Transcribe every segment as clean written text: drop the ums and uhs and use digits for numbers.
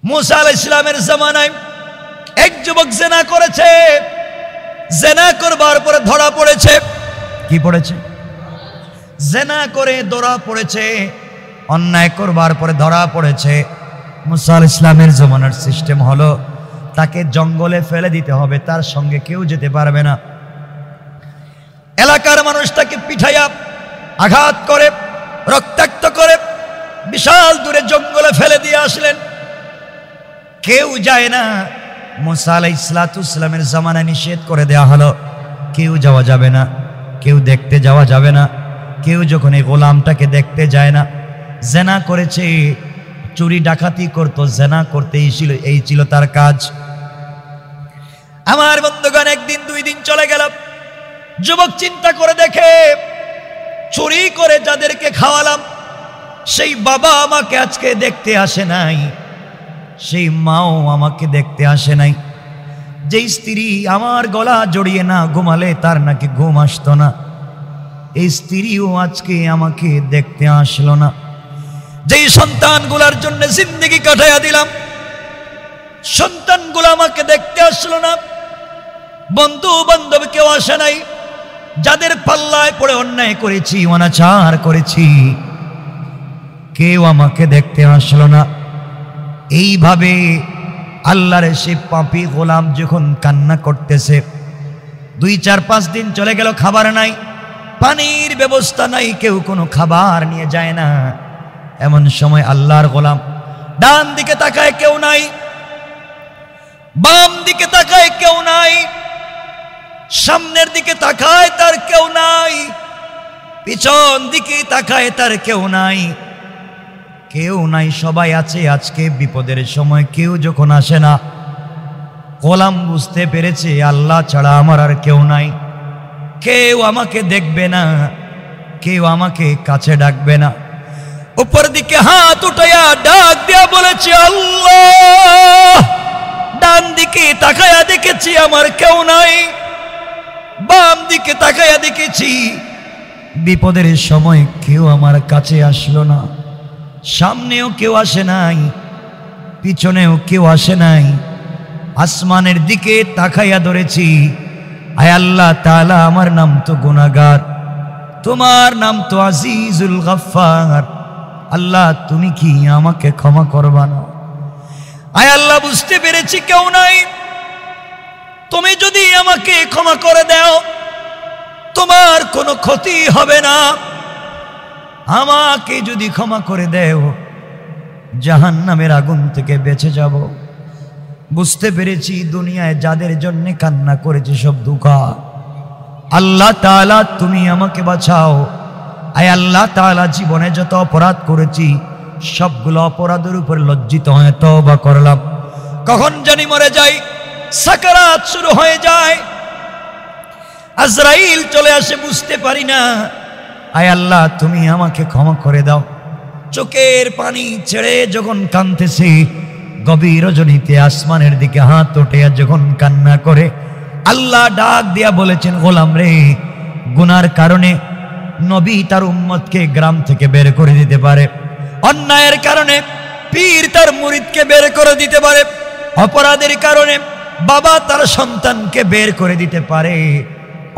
मूसा आलैहिस सालामेर जमानाয় एक যুবক জিনা করেছে। জিনা করবার পরে ধরা পড়েছে। কি পড়েছে? জিনা করে ধরা পড়েছে, অন্যায় করবার পরে ধরা পড়েছে। मूसा আলাইহিস সালামের জমানার সিস্টেম হলো তাকে জঙ্গলে ফেলে দিতে হবে, তার সঙ্গে কেউ যেতে পারবে না। এলাকার মানুষ তাকে পিঠাইয়া আঘাত করে রক্তাক্ত করে বিশাল দূরে জঙ্গলে ফেলে দিয়ে আসলেন। কেউ যায় না। मूसा আলাইহিস সালামের জামানায় নিষেধ করে দেয়া হলো, কেউ যাওয়া যাবে না, কেউ দেখতে যাওয়া যাবে না। কেউ যখন এই গোলামটাকে দেখতে যায় না, জিনা করেছে, চুরি ডাকাতি করতো, জিনা করতেই ছিল, এই ছিল তার কাজ। আমার বন্ধুগণ, একদিন দুই দিন চলে গেল। যুবক চিন্তা করে দেখে, চুরি করে যাদেরকে খাওয়ালাম সেই বাবা আমাকে আজকে দেখতে আসে নাই, সেই মাও আমাকে দেখতে আসে নাই। যেই স্ত্রী আমার গলা জড়িয়ে না ঘুমালে তার নাকি ঘুম আসতো না, এই স্ত্রীও আজকে আমাকে দেখতে আসলো না। যেই সন্তানগুলার জন্য জিন্দেগি কাটাইয়া দিলাম, সন্তানগুলো আমাকে দেখতে আসলো না। বন্ধু বান্ধব কেউ আসে নাই। যাদের পাল্লায় পড়ে অন্যায় করেছি, অনাচার করেছি, কেউ আমাকে দেখতে আসলো না। এইভাবে আল্লাহর সে পাপী গোলাম যখন কান্না করতেছে, 2-4-5 দিন চলে গেল, খাবার নাই, পানির ব্যবস্থা নাই, কেউ কোনো খাবার নিয়ে যায় না। এমন সময় আল্লাহর গোলাম ডান দিকে তাকায়, কেউ নাই, বাম দিকে তাকায়, কেউ নাই, সামনের দিকে তাকায়, তার কেউ নাই, পিছন দিকে তাকায়, তার কেউ নাই, কেউ নাই, সবাই আছে। আজকে বিপদের সময় কেউ যখন আসে না, গোলাম বুঝতে পেরেছে আল্লাহ ছাড়া আমার আর কেউ নাই, কেউ আমাকে দেখবে না, কেউ আমাকে কাছে ডাকবে না। উপর দিকে হাত উঠাইয়া ডাক দিয়া বলেছে, আল্লাহ। ডান দিকে তাকায়া দেখেছি আমার কেউ নাই, বাম দিকে তাকায়া দেখেছি বিপদের সময় কেউ আমার কাছে আসলো না, সামনেও কেউ আসে নাই, পিছনেও কেউ আসে নাই। আসমানের দিকে তাকাইয়া ধরেছি, আয় আল্লাহ তাআলা, আমার নাম তো গুনাহগার, তোমার নাম তো আজিজুল গফফার, আল্লাহ তুমি কি আমাকে ক্ষমা করবা না? আয় আল্লাহ, বুঝতে পেরেছি কেউ নাই, তুমি যদি আমাকে ক্ষমা করে দাও তোমার কোনো ক্ষতি হবে না, আমাকে যদি ক্ষমা করে দেও জাহান্নামের আগুন থেকে বেঁচে যাব। বুঝতে পেরেছি দুনিয়ায় যাদের জন্য কান্না করেছে সব ধোঁকা, আল্লাহ তাআলা তুমি আমাকে বাঁচাও। আয় আল্লাহ তাআলা, জীবনে যত অপরাধ করেছি সবগুলো অপরাধের উপর লজ্জিত হয়ে তওবা করলাম। কখন জানি মরে যাই, সাকারাত শুরু হয়ে যায়, আজরাইল চলে আসে, বুঝতে পারি না। আয় আল্লাহ তুমি আমাকে ক্ষমা করে দাও। চোখের পানি ছেড়ে যখন কাঁদতেছি, গভীর রজনীতে আসমানের দিকে হাত উঠে যখন কান্না করে, আল্লাহ ডাক দিয়া বলেছেন, গোলাম রে, গুনার কারণে নবী তার উম্মতকে গ্রাম থেকে বের করে দিতে পারে, অন্যায়ের কারণে পীর তার মুরিদকে বের করে দিতে পারে, অপরাধের কারণে বাবা তার সন্তানকে বের করে দিতে পারে,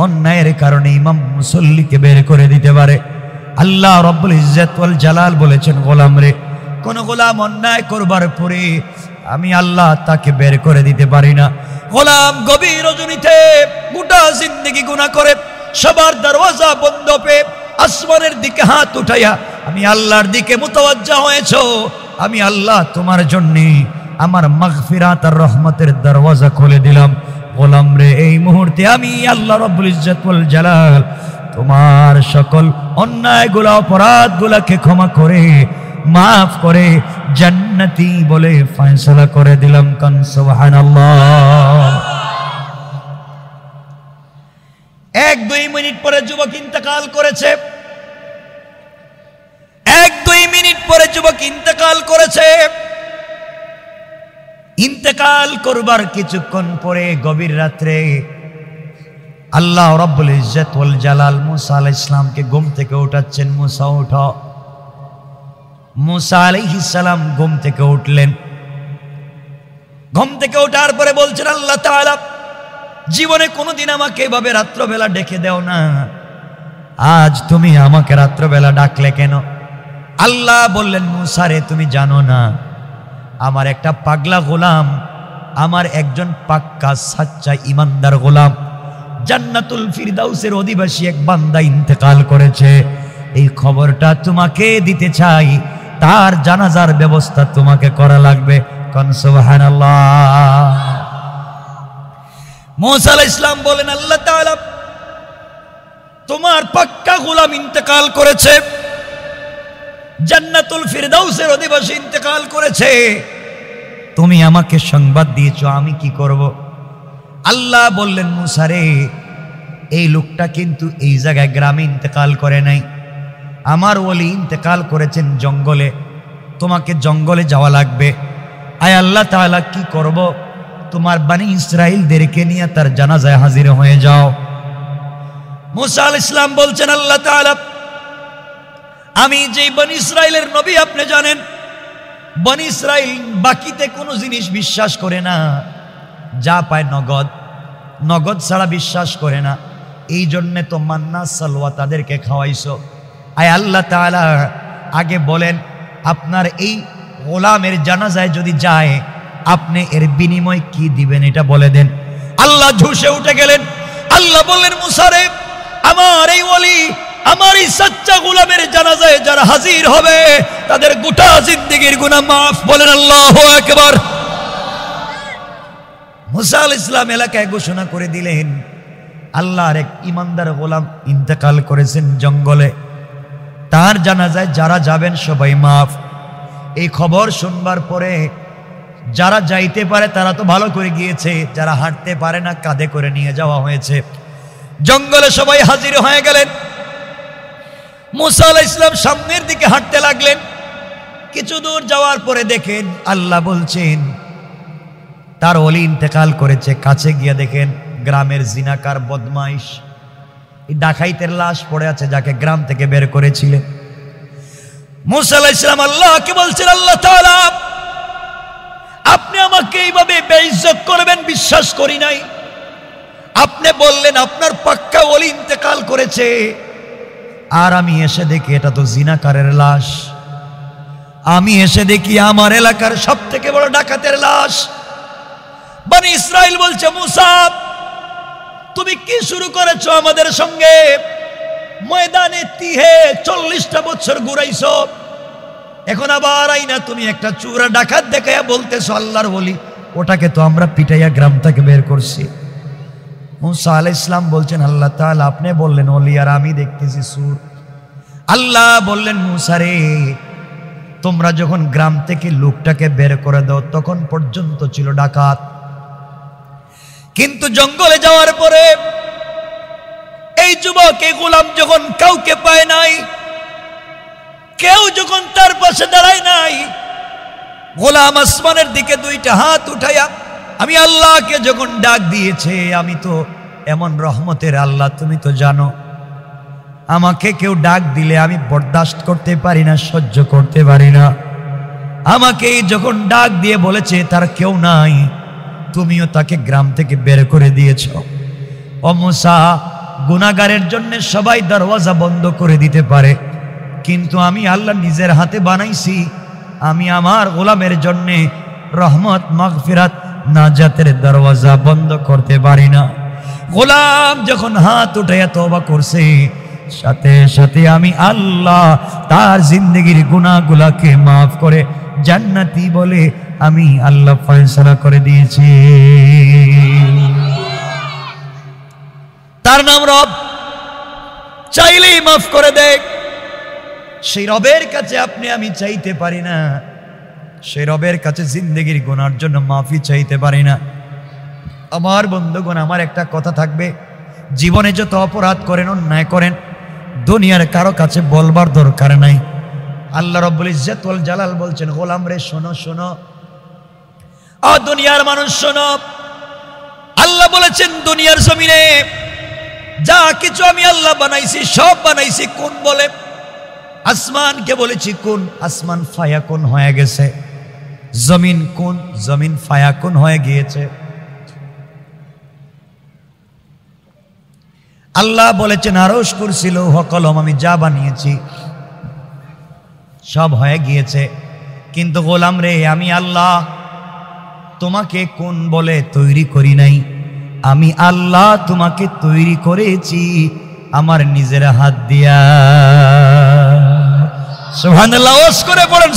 অন্যায়ের কারণে ইমাম মুসল্লিকে বের করে দিতে পারে। আল্লাহ রব্বুল ইজ্জত ওয়াল জালাল বলেছেন, গোলাম রে, কোন গোলাম অন্যায় করবার পরে আমি আল্লাহ তাকে বের করে দিতে পারি না। গোলাম গভীর রজনীতে গোটা জিন্দেগি গুনাহ করে সবার দরওয়াজা বন্ধ পেয়ে আসমানের দিকে হাত উঠাইয়া আমি আল্লাহর দিকে মুতাওয়াজ্জা হয়েছ, আমি আল্লাহ তোমার জন্য আমার মাগফিরাত আর রহমতের দরওয়াজা খুলে দিলাম। গোলাম রে, এই মুহূর্তে আমি আল্লাহ রব্বুল ইজ্জত ওয়াল জালাল তোমার সকল অন্যায়গুলা অপরাধগুলাকে ক্ষমা করে মাফ করে জান্নাতি বলে ফয়সালা করে দিলাম। কান সুবহানাল্লাহ। 1-2 মিনিট পরে যুবক ইন্তেকাল করেছে। 1-2 মিনিট পরে যুবক ইন্তেকাল করেছে। ইন্তেকাল করবার কিছুক্ষণ পরে গভীর রাত্রে আল্লাহ রব্বুল ইজ্জত ওয়াল জালাল মুসা আলাইহিস সালামকে ঘুম থেকে উঠাচ্ছেন, মুসা ওঠো। মুসা আলাইহিস সালাম ঘুম থেকে উঠলেন, ঘুম থেকে ওঠার পরে বলছেন, আল্লাহ তাআলা জীবনে কোনোদিন আমাকে এভাবে রাত্রবেলা ডেকে দেও না, আজ তুমি আমাকে রাত্রবেলা ডাকলে কেন? আল্লাহ বললেন, মুসা রে, তুমি জানো না আমার একটা পাগলা গোলাম, আমার একজন পাক্কা সাচ্চা ইমানদার গোলাম, জান্নাতুল ফিরদাউসের অধিবাসী এক বান্দা ইন্তেকাল করেছে। এই খবরটা তোমাকে দিতে চাই, তার জানাজার ব্যবস্থা তোমাকে করা লাগবে। কোন সুবহানাল্লাহ। মুসা আলাইহিস সালাম বলেন, আল্লাহ তাআলা তোমার পাক্কা গোলাম ইন্তেকাল করেছে, জান্নাতুল ফিরদাউসের অধিবাসী ইন্তেকাল করেছে, তুমি আমাকে সংবাদ দিয়েছো, আমি কি করব? আল্লাহ বললেন, মুসা রে, এই লোকটা কিন্তু এই জায়গায় গ্রামে ইন্তেকাল করে নাই, আমার ওলি ইন্তেকাল করেছেন জঙ্গলে, তোমাকে জঙ্গলে যাওয়া লাগবে। আয় আল্লাহ তাআলা কি করব? তোমার বনি ইসরাইলদেরকে নিয়ে তার জানাজায় হাজির হয়ে যাও। মুসা আলাইহিস সালাম বলছেন, আল্লাহ তাআলা আমি যে বনি ইসরাইলের নবী আপনি জানেন, বনি ইসরাইল বাকিতে কোনো জিনিস বিশ্বাস করে না, যা পায় নগদ, নগদ ছাড়া বিশ্বাস করে না, এই জন্যে তো মান্না সালওয়া তাদেরকে খাওয়াইছো। আয় আল্লাহ তাআলা আগে বলেন, আপনার এই গোলামের জানাজায় যদি যায় আপনি এর বিনিময় কি দিবেন এটা বলে দেন। আল্লাহ ঝুঁসে উঠে গেলেন। আল্লাহ বললেন, মুসা রে, আমার এই ওলি, আমার এই সাচ্চা গোলামের জানাজায় যারা হাজির হবে তাদের গোটা জিন্দেগীর গুনাহ মাফ। বলেন আল্লাহু আকবার। মুসা আলাইহিস সালাম এলাকায় ঘোষণা করে দিলেন, আল্লাহর এক ইমানদার গোলাম ইন্তেকাল করেছেন জঙ্গলে, তার জানাজায় যারা যাবেন সবাই মাফ। এই খবর শুনবার পরে যারা যাইতে পারে তারা তো ভালো করে গিয়েছে, যারা হাঁটতে পারে না কাঁধে করে নিয়ে যাওয়া হয়েছে। জঙ্গলে সবাই হাজির হয়ে গেলেন। মুসা আলাইহিস সালাম সামনের দিকে হাঁটতে লাগলেন। কিছু দূর যাওয়ার পরে দেখেন আল্লাহ বলছেন তার ওলি ইন্তেকাল করেছে। কাছে গিয়ে দেখেন গ্রামের জিনাকার বদমাইশ এই ডাকাইতের লাশ পড়ে আছে, যাকে গ্রাম থেকে বের করেছিলেন। মুসা আলাইহিস সালাম আল্লাহকে বলছেন, আল্লাহ তাআলা আপনি আমাকে এইভাবে বেইজ্জত করবেন বিশ্বাস করি নাই। আপনি বললেন আপনার পাক্কা ওলি ইন্তেকাল করেছে, আর আমি এসে দেখি এটা তো জিনাকারের লাশ। আমি এসে দেখি আমার এলাকার সব থেকে বড় ডাকাতের লাশ। বনি ইসরাইল বলছে, মুসা তুমি কি শুরু করেছো আমাদের সঙ্গে? ময়দানে তিহে 40টা বছর ঘুরাইছো, এখন আবার আইনা তুমি একটা চোরা ডাকাত দেখাইয়া বলতেছো আল্লাহর ওলি। ওটাকে তো আমরা পিটাইয়া গ্রাম থেকে বের করছি। মুসা আলাইহিস সালাম বলছেন, আল্লাহ তাআলা আপনি বললেন ওলি, আর আমি দেখতেছি সুর। আল্লাহ বললেন, মুসা রে, তোমরা যখন গ্রাম থেকে লোকটাকে বের করে দাও তখন পর্যন্ত ছিল ডাকাত, কিন্তু জঙ্গলে যাওয়ার পরে এই যুবক এই গোলাম যখন কাউকে পায় নাই, কেউ যখন তার পাশে দাঁড়ায় নাই, গোলাম আসমানের দিকে দুইটা হাত উঠাইয়া আমি আল্লাহকে যখন ডাক দিয়েছে, আমি তো এমন রহমতের আল্লাহ তুমি তো জানো, আমাকে কেউ ডাক দিলে আমি বরদাস্ত করতে পারি না, সহ্য করতে পারি না। আমাকে যখন ডাক দিয়ে বলেছে তার কেউ নাই, তুমিও তাকে গ্রাম থেকে বের করে দিয়েছ। ও মুসা, গুনাহগারের জন্য সবাই দরওয়াজা বন্ধ করে দিতে পারে, কিন্তু আমি আল্লাহ নিজের হাতে বানাইছি, আমি আমার গোলামের জন্য রহমত মাগফিরাত নাজাতের দরওয়াজা বন্ধ করতে পারি না। গোলাম যখন হাত উঠাইয়া তওবা করছে, সাথে সাথে আমি আল্লাহ তার জিন্দেগির গুনাহগুলোকে মাফ করে জান্নাতি বলে আমি আল্লাহ ফয়সালা করে দিয়েছি। তার নাম রব, চাইলেই মাফ করে দেয়। সেই রবের কাছে আপনি আমি চাইতে পারি না, সেই রবের কাছে জিন্দেগির গুনার জন্য মাফি চাইতে পারি না। আমার বন্ধুগণ, আমার একটা কথা থাকবে, জীবনে যত অপরাধ করেন, অন্যায় করেন, দুনিয়ার কারো কাছে বলবার দরকার নাই। আল্লাহ রাব্বুল ইজ্জত ওয়াল জালাল বলছেন, গোলাম রে শোনো শোনো, ও দুনিয়ার মানুষ শোনো। আল্লাহ বলেছেন দুনিয়ার জমিনে যা কিছু আমি আল্লাহ বানাইছি সব বানাইছি কোন বলে? আসমানকে বলেছি কোন, আসমান ফায়াকুন হয়ে গেছে। জমিন কোন জমিন ফায়াকুন হয়ে গিয়েছে। আল্লাহ বলেছেন আরশ কুরসি লৌহ কলম আমি যা বানিয়েছি সব হয়ে গিয়েছে, কিন্তু গোলাম রে আমি আল্লাহ তোমাকে কোন বলে তৈরি করি নাই, আমি আল্লাহ তোমাকে তৈরি করেছি আমার নিজের হাত দিয়া। সুবহানাল্লাহ, ওয়াজ করে পড়েন।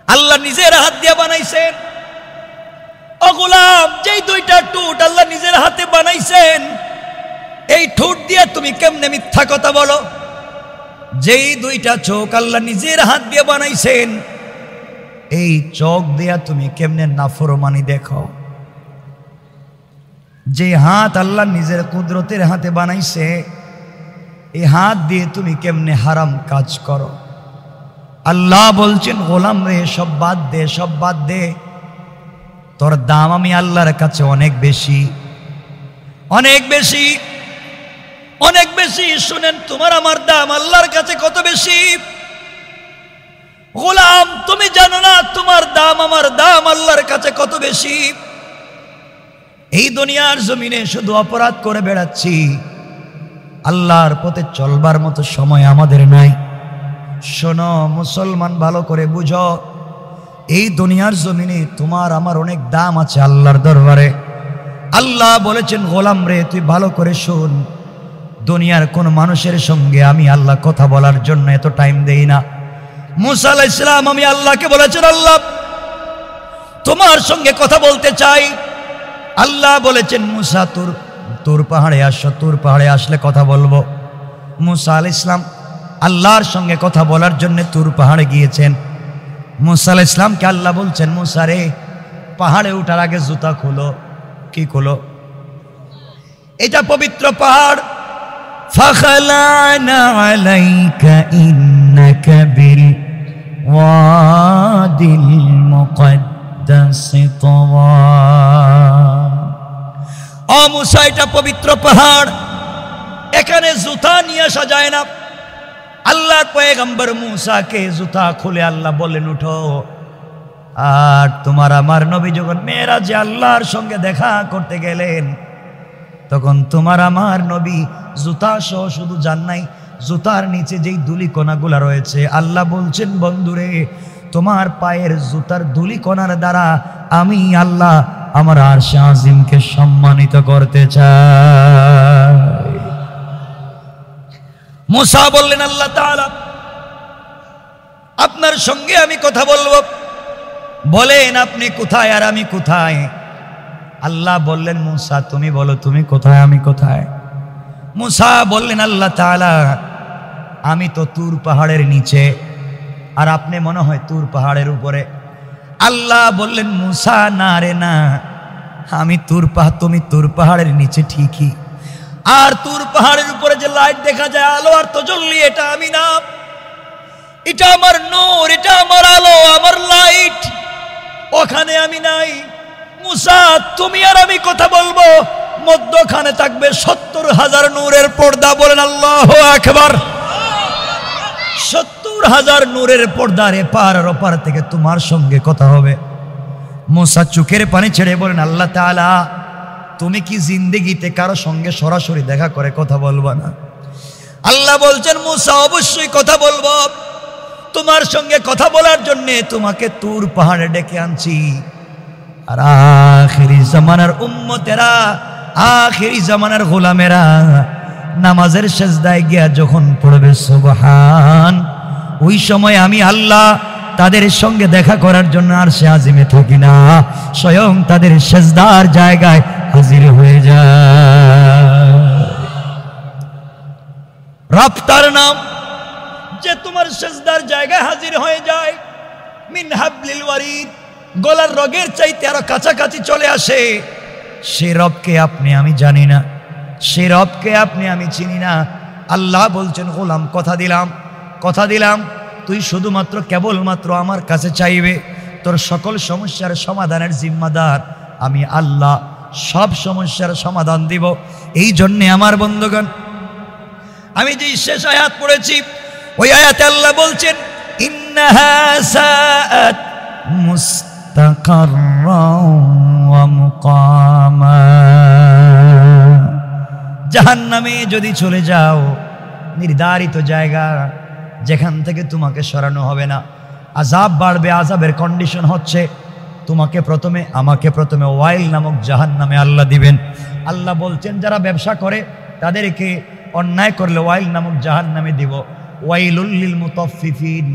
আল্লাহ নিজের হাত দিয়া বানাইছেন। ও গোলাম, যেই দুইটা ঠোঁট আল্লাহ নিজের হাতে বানাইছেন, এই ঠোঁট দিয়া তুমি কেমনে মিথ্যা কথা বলো? যেই দুইটা চোখ আল্লাহ নিজের হাত দিয়ে বানাইছেন, এই চোখ দিয়া তুমি কেমনে নাফরমানি দেখো? যে হাত আল্লাহ নিজের কুদরতের হাতে বানাইছে, এই হাত দিয়ে তুমি কেমনে হারাম কাজ করো? আল্লাহ বলছেন গোলাম রে সব বাদ দে, সব বাদ দে, তোর দাম আমি আল্লাহর কাছে অনেক বেশি, অনেক বেশি, অনেক বেশি। শুনেন, তোমার আমার দাম আল্লাহর কাছে কত বেশি। গোলাম, তুমি জানো না তোমার দাম আমার দাম আল্লাহর কাছে কত বেশি। এই দুনিয়ার জমিনে শুধু অপরাধ করে বেড়াচ্ছি, আল্লাহর পথে চলবার মতো সময় আমাদের নাই। শোনো মুসলমান, ভালো করে বুঝো, এই দুনিয়ার জমিনে তোমার আমার অনেক দাম আছে আল্লাহর দরবারে। আল্লাহ বলেছেন গোলাম রে তুই ভালো করে শোন, দুনিয়ার কোন মানুষের সঙ্গে আমি আল্লাহ কথা বলার জন্য এত টাইম দেই না। মুসা আলাইহিস সালাম আমি আল্লাহকে বলেছেন আল্লাহ তোমার সঙ্গে কথা বলতে চাই। আল্লাহ বলেছেন মুসা তুর পাহাড়ে আসো, তুর পাহাড়ে আসলে কথা বলবো। মুসা আলাইহিস সালাম আল্লাহর সঙ্গে কথা বলার জন্য তুর পাহাড়ে গিয়েছেন। মুসা আলাইহিস সালামকে আল্লাহ বলছেন মুসা রে পাহাড়ে উঠার আগে জুতা খুলো। কি খুলো? এটা পবিত্র পাহাড়। فخلعنا عليك إنك بالواد المقدس طوى। ও মুসা, এটা পবিত্র পাহাড়, এখানে জুতা নিয়ে আসা যায় না। আল্লাহর পয়গম্বর মুসাকে জুতা খুলে আল্লাহ বললেন উঠো। আর তোমার আমার নবী যখন মেরাজে আল্লাহর সঙ্গে দেখা করতে গেলেন, তখন তোমার আমার নবী জুতা সহ শুধু যান নাই, জুতার নিচে যেই ধুলিকণাগুলা রয়েছে, আল্লাহ বলছেন বন্ধুরে তোমার পায়ের জুতার ধুলিকণার দ্বারা আমি আল্লাহ আমার আরশে আজিমকে সম্মানিত করতে চাই। মুসা বললেন আল্লাহ তাআলা আপনার সঙ্গে আমি কথা বলবো, বলেন আপনি কোথায় আর আমি কোথায়? আল্লাহ বললেন মুসা তুমি বলো তুমি কোথায় আমি কোথায়? মুসা বললেন আল্লাহ তাআলা আমি তো তুর পাহাড়ের নিচে, আর আপনি মনে হয় তুর পাহাড়ের উপরে। আল্লাহ বললেন মুসা না রে না, আমি তুমি তুর পাহাড়ের নিচে ঠিকই, আর তুর পাহাড়ের উপরে যে লাইট দেখা যায় আলো আর তাজাল্লি, এটা আমি না, এটা আমার নূর, এটা আমার আলো, আমার লাইট, ওখানে আমি নাই। মুসা তুমি আর আমি কথা বলবো, মধ্যখানে থাকবে ৭০,০০০ নূরের পর্দা। বলেন আল্লাহু আকবার। ৭০,০০০ নূরের পর্দার এপার আর ওপার থেকে তোমার সঙ্গে কথা হবে। মুসা চোখের পানি ছেড়ে বলেন আল্লাহ তাআলা তুমি কি জিন্দেগিতে কারো সঙ্গে সরাসরি দেখা করে কথা বলবা না? আল্লাহ বলছেন মুসা অবশ্যই কথা বলবো, তোমার সঙ্গে কথা বলার জন্য তোমাকে তুর পাহাড়ে ডেকে আনছি। আর আখিরি জামানার উম্মতেরা, আখিরি জামানার গোলামেরা নামাজের সেজদায় গিয়া যখন পড়বে সুবহান, ওই সময় আমি আল্লাহ তাদের সঙ্গে দেখা করার জন্য আরশে আজিমে থাকি না, স্বয়ং তাদের সেজদার জায়গায় হাজির হয়ে যায়। রব তার নাম যে তোমার সেজদার জায়গায় হাজির হয়ে যায়। মিন হাবলিল ওয়ারিদ, গলার রগের চাইতে আরো কাছাকাছি চলে আসে। সে রবকে আপনি আমি জানি না, সে রবকে আপনি আমি চিনি না। আল্লাহ বলছেন গোলাম কথা দিলাম, কথা দিলাম, তুই শুধুমাত্র কেবলমাত্র আমার কাছে চাইবে, তোর সকল সমস্যার সমাধানের জিম্মাদার আমি আল্লাহ, সব সমস্যার সমাধান দিব। এই জন্যে আমার বন্ধুগণ আমি যে শেষ আয়াত পড়েছি, ওই আয়াতে আল্লাহ বলছেন ইন্নাহা সাআত মুস্তাকাররাও ওয়া মুকামা। জাহান্নামে যদি চলে যাও, নির্ধারিত জায়গা যেখান থেকে তোমাকে সরানো হবে না, আযাব বাড়বে। আযাবের কন্ডিশন হচ্ছে তোমাকে প্রথমে, আমাকে প্রথমে ওয়াইল নামক জাহান্নামে আল্লাহ দিবেন। আল্লাহ বলছেন যারা ব্যবসা করে তাদেরকে অন্যায় করলে ওয়াইল নামক জাহান্নামে দিব। ওয়াইলুল লিল মুতাফফিফিন,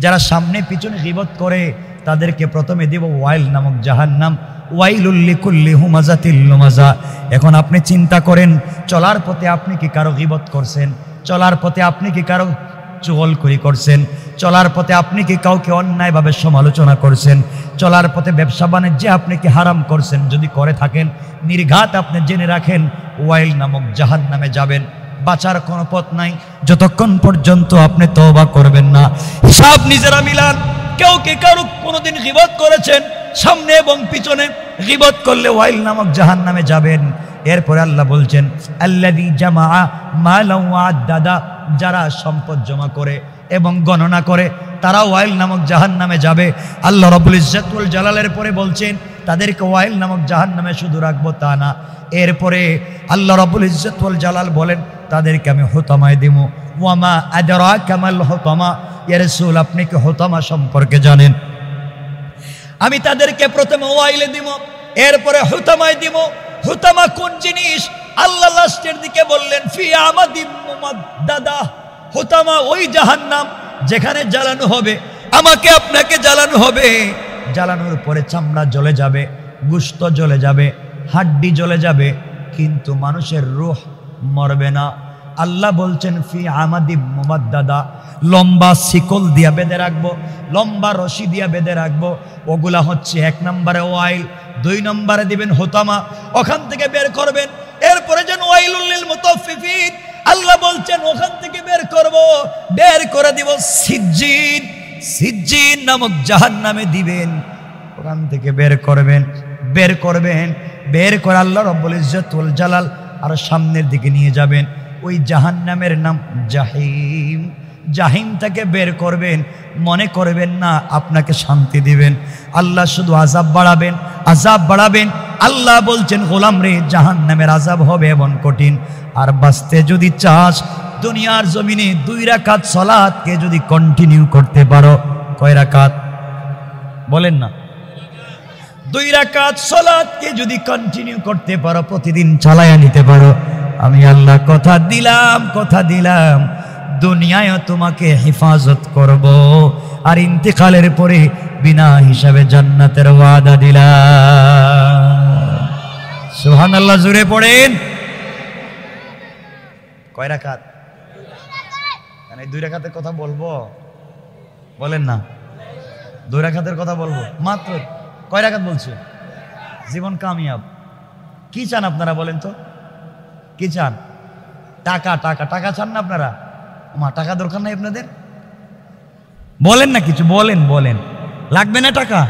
যারা সামনে পিছনে গীবত করে তাদেরকে প্রথমে দিব ওয়াইল নামক জাহান্নাম। ওয়াইলুল লিকুল্লি হুমাযাতিল লুমাযা। এখন আপনি চিন্তা করেন, চলার পথে আপনি কি কারো গীবত করছেন? চলার পথে আপনি কি কারো চুগলখড়ি করছেন? চলার পথে আপনি কি কাউকে অন্যায়ভাবে সমালোচনা করছেন? চলার পথে ব্যবসা বাণিজ্যে আপনি কি হারাম করছেন? যদি করে থাকেন, নির্ঘাত আপনি জেনে রাখেন ওয়াইল নামক জাহান্নামে যাবেন। বাঁচার কোনো পথ নাই যতক্ষণ পর্যন্ত আপনি তওবা করবেন না। হিসাব নিজেরা মিলান। কেউ কি কারো কোনোদিন গীবত করেছেন? সামনে এবং পিছনে গীবত করলে ওয়াইল নামক জাহান্নামে যাবেন। এরপরে আল্লাহ বলছেন আল্লাযী জামাআ মালান ওয়া আদ্দাদা, যারা সম্পদ জমা করে এবং গণনা করে তারা ওয়াইল নামক জাহান্নামে যাবে। আল্লাহ রাব্বুল ইজ্জত ওয়াল জালালের পরে বলছেন তাদেরকে ওয়াইল নামক জাহান্নামে শুধু রাখবো তা না, এরপরে আল্লাহ রাব্বুল ইজ্জত ওয়াল জালাল বলেন তাদেরকে আমি হুতামায় দিব। ওয়া মা আদরাকা মাল হুতামা, ইয়া রাসূল আপনি কি হুতামা সম্পর্কে জানেন? আমি তাদেরকে প্রথমে ওয়াইলে দিব, এরপরে হুতামায় দিব। হুতামা কোন জিনিস? আল্লাহ লাস্টের দিকে বললেন ফি আমাদিম মুমাদ্দাদা। হুতামা ওই জাহান্নাম যেখানে জ্বালানো হবে, আমাকে আপনাকে জ্বালানো হবে। জ্বালানোর পরে চামড়া জ্বলে যাবে, গোশত জ্বলে যাবে, হাড্ডি জ্বলে যাবে, কিন্তু মানুষের রূহ মরবে না। আল্লাহ বলছেন ফি আমাদিম মুমাদ্দাদা, লম্বা শিকল দিয়া বেঁধে রাখবো, লম্বা রশি দিয়া বেঁধে রাখবো। ওগুলা হচ্ছে 1 নম্বরে ওয়াইল, 2 নম্বরে দিবেন হুতামা, ওখান থেকে বের করবেন। এরপরে যেন ওয়াইলুল লিল মুতাফফিফিন, আল্লাহ বলছেন ওখান থেকে বের করব, বের করে দিব সিজ্জিন। সিজ্জিন নামক জাহান্নামে দিবেন, ওখান থেকে বের করবেন, বের করবেন। বের করে আল্লাহ রাব্বুল ইজ্জত ওয়াল জালাল আর সামনের দিকে নিয়ে যাবেন। ওই জাহান্নামের নাম জাহিম। জাহিম থেকে বের করবেন, মনে করবেন না আপনাকে শান্তি দিবেন। আল্লাহ শুধু আযাব বাড়াবেন, আযাব বাড়াবেন। আল্লাহ বলছেন গোলাম রে, জাহান্নামের আযাব হবে এমন কঠিন। আর বাঁচতে যদি চাস, দুনিয়ার জমিনে 2 রাকাত সালাতকে যদি কন্টিনিউ করতে পারো, কয় রাকাত বলেন না? 2 রাকাত সালাতকে যদি কন্টিনিউ করতে পারো, প্রতিদিন চালায়া নিতে পারো, আমি আল্লাহ কথা দিলাম, কথা দিলাম, দুনিয়ায় তোমাকে হেফাজত করব, আর ইন্তেকালের পরে বিনা হিসাবে জান্নাতের ওয়াদা দিলাম। সুবহানাল্লাহ, জোরে পড়েন। কয় রাকাত? মানে 2 রাকাতের কথা বলবো, বলেন না? 2 রাকাতের কথা বলবো মাত্র। কয় রাকাত বলছে? জীবন কামিয়াব। কি চান আপনারা বলেন তো? কি চান? টাকা, টাকা, টাকা চান না আপনারা? মা টাকা দরকার নাই আপনাদের? বলেন না কিছু, বলেন, বলেন। লাগবে না টাকা?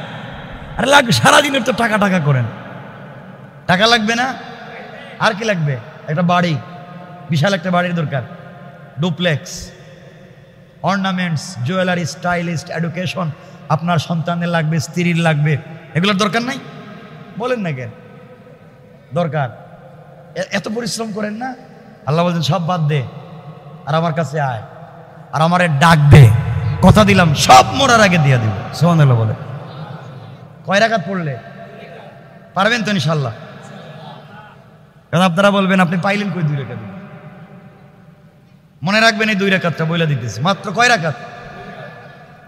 আরে লাগবে, সারাদিনের তো টাকা টাকা করেন। টাকা লাগবে না? আর কি লাগবে? একটা বাড়ি, বিশাল একটা বাড়ির দরকার, duplex, ornaments, jewellery, stylist, education আপনার সন্তানের লাগবে, স্ত্রীর লাগবে। এগুলোর দরকার নাই? বলেন না কেন দরকার? এত পরিশ্রম করেন না? আল্লাহ বলছেন সব বাদ দে, আর আমার কাছে আয়, আর আমারে ডাক দে, কথা দিলাম সব মরার আগে দিয়ে দিব। সুবহানাল্লাহ বলে। কয় রাকাত পড়লে পারবেন তো ইনশাআল্লাহ? কারণ আপনারা বলবেন আপনি পাইলেন কই 2 রাকাত? মনে রাখবেন এই 2 রাকাতটা বইলা দিতেছি। মাত্র কয় রাকাত?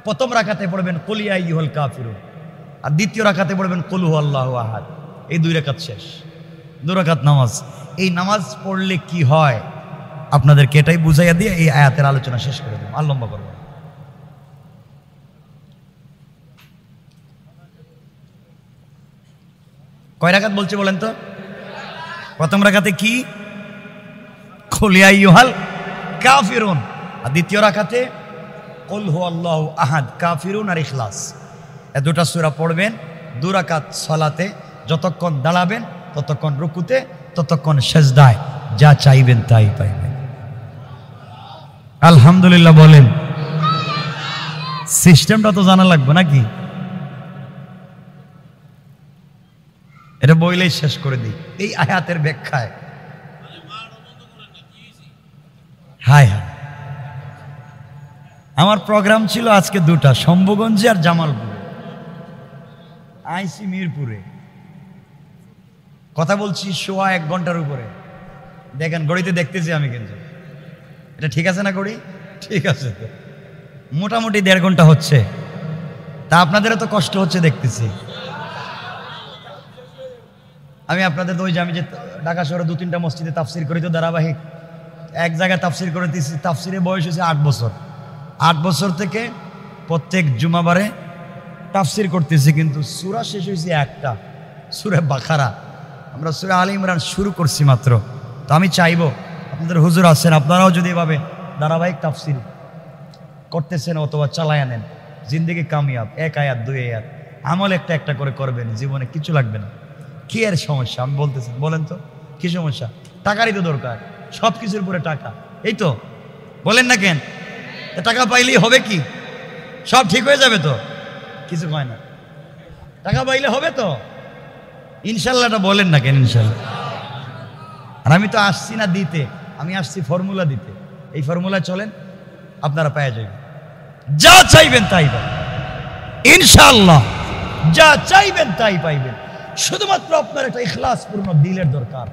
প্রথম রাকাতে পড়বেন কুল ইয়া আইয়ুহাল কাফিরুন, আর দ্বিতীয় রাকাতে পড়বেন কুল হুয়াল্লাহু আহাদ। এই 2 রাকাত শেষ। 2 রাকাত নামাজ। এই নামাজ পড়লে কি হয় আপনাদেরকে এটাই বুঝাইয়া দিয়ে এই আয়াতের আলোচনা শেষ করে দেব, আর লম্বা করব। কয় রাকাত বলছে বলেন তো? প্রথম রাকাতে কি? কুল ইয়া আইয়ুহাল কাফিরুন, আর দ্বিতীয় রাকাতে কুল হুয়াল্লাহু আহাদ, কাফিরুন আর ইখলাস। এই 2টা সূরা পড়বেন 2 রাকাত সালাতে। যতক্ষণ দাঁড়াবেন ততক্ষণ রুকুতে, ততক্ষণ সেজদায়, যা চাইবেন তাই পাইবেন। আলহামদুলিল্লাহ বলেন। সিস্টেমটা তো জানা লাগবে নাকি? এটা বইলেই শেষ করে দিই এই আয়াতের ব্যাখ্যায়। হায় হায়, আমার প্রোগ্রাম ছিল আজকে দুটা, শম্ভুগঞ্জে আর জামালপুরে। আইসি মিরপুরে, কথা বলছি সোয়া 1 ঘন্টার উপরে। দেখেন ঘড়িতে দেখতেছি আমি, কিন্তু এটা ঠিক আছে না ঘড়ি? ঠিক আছে তো, মোটামুটি 1.5 ঘন্টা হচ্ছে। তা আপনাদেরও তো কষ্ট হচ্ছে দেখতেছি। আমি আপনাদের তো ওই যে আমি যে ঢাকা শহরে 2-3টা মসজিদে তাফসির করি তো ধারাবাহিক, এক জায়গায় তাফসির করে দিচ্ছি। তাফসিরে বয়স হয়েছে 8 বছর। 8 বছর থেকে প্রত্যেক জুমাবারে তাফসির করতেছি, কিন্তু সূরা শেষ হয়েছে একটা, সূরা বাকারা। আমরা সূরা আলে ইমরান শুরু করছি মাত্র। তো আমি চাইবো আপনাদের হুজুর আছেন, আপনারাও যদি এভাবে ধারাবাহিক তাফসির করতেছেন অথবা চালায় নেন, জিন্দেগি কামিয়াব। 1 আয়াত 2 আয়াত আমল একটা একটা করে করবেন, জীবনে কিছু লাগবে না। কি এর সমস্যা আমি বলতেছেন? বলেন তো কি সমস্যা? টাকারই তো দরকার, সব কিছুর উপরে টাকা। এই তো বলেন না কেন? টাকা পাইলেই হবে কি সব ঠিক হয়ে যাবে? তো কিছু হয় না, টাকা পাইলে হবে তো ইনশাল্লাহটা বলেন না কেন? ইনশাল্লাহ। আর আমি তো আসছি না দিতে, আমি আসছি ফর্মুলা দিতে। এই ফর্মুলা চলেন, আপনারা পেয়ে যাবেন, যা চাইবেন তাই পাবেন ইনশাআল্লাহ। যা চাইবেন তাই পাইবেন। শুধুমাত্র আপনার একটা ইখলাসপূর্ণ দিলের দরকার,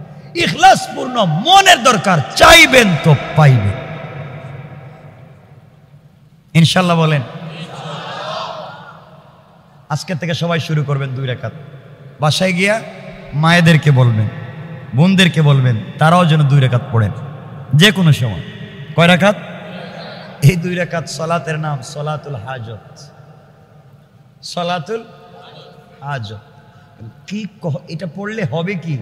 ইখলাসপূর্ণ মনের দরকার। চাইবেন তো পাইবেন ইনশাআল্লাহ। বলেন আজকে থেকে সবাই শুরু করবেন 2 রাকাত। বাসায় গিয়া মায়েদেরকে বলবেন, বোনদেরকে বলবেন, তারাও যেন 2 রাকাত পড়েন যে কোনো সময়। কয় রাকাত? এই 2 রাকাত সালাতের নাম সালাতুল হাজত। সালাতুল হাজত কি? এটা পড়লে হবে কি,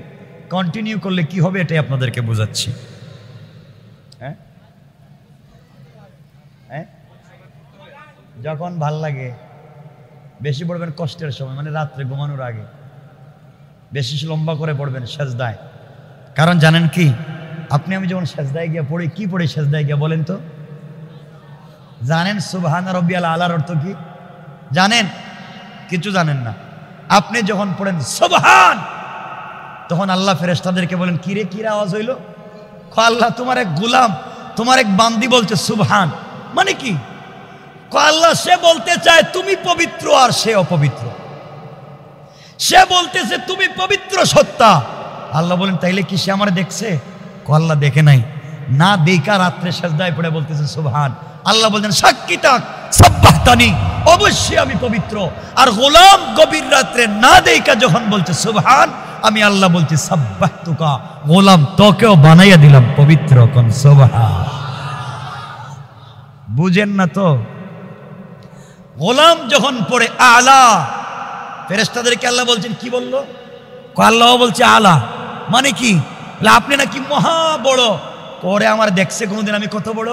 কন্টিনিউ করলে কি হবে, এটাই আপনাদেরকে বোঝাচ্ছি। হ্যাঁ হ্যাঁ, যখন ভাল লাগে বেশি পড়বেন, কষ্টের সময় মানে রাত্রে ঘুমানোর আগে বেশি লম্বা করে পড়বেন সেজদায়। কারণ জানেন কি, আপনি আমি যখন সেজদায় গিয়ে পড়ি, কি পড়ি সেজদায় গিয়ে বলেন তো? জানেন সুবহানা রাব্বিয়াল আলার অর্থ কি জানেন? কিছু জানেন না। আপনি যখন পড়েন সুবহান, তখন আল্লাহ ফেরেশতাদেরকে বলেন, কিরে কিরা আওয়াজ হইল? আল্লাহ তোমার এক গোলাম, তোমার এক বান্দি বলছে সুবহান। মানে কি? আল্লাহ সে বলতে চায় তুমি পবিত্র আর সে অপবিত্র। সে বলতেছে তুমি পবিত্র সত্তা। আল্লাহ বলেন তাইলে কি সে আমার দেখছে? আল্লাহ দেখে নাই, না দেখা রাত্রে সেজদায় পড়ে বলতেছে সুবহান। আল্লাহ বলছেন সাক্ষী থাক, সাব্বাহতানি, অবশ্যই আমি পবিত্র। আর গোলাম গভীর রাত্রে না দেখা যখন বলছে সুবহান, আমি আল্লাহ বলছি সাব্বাহতুকা, গোলাম তোকেও বানাইয়া দিলাম পবিত্র। কোন সুবহান? বুঝেন না তো? গোলাম যখন পড়ে আলা, ফেরেশতাদেরকে আল্লাহ বলছেন কি বললো? আল্লাহ বলছে আলা। মানে কি? আপনি নাকি মহা বড়। পরে আমার দেখছে কোনোদিন আমি কত বড়?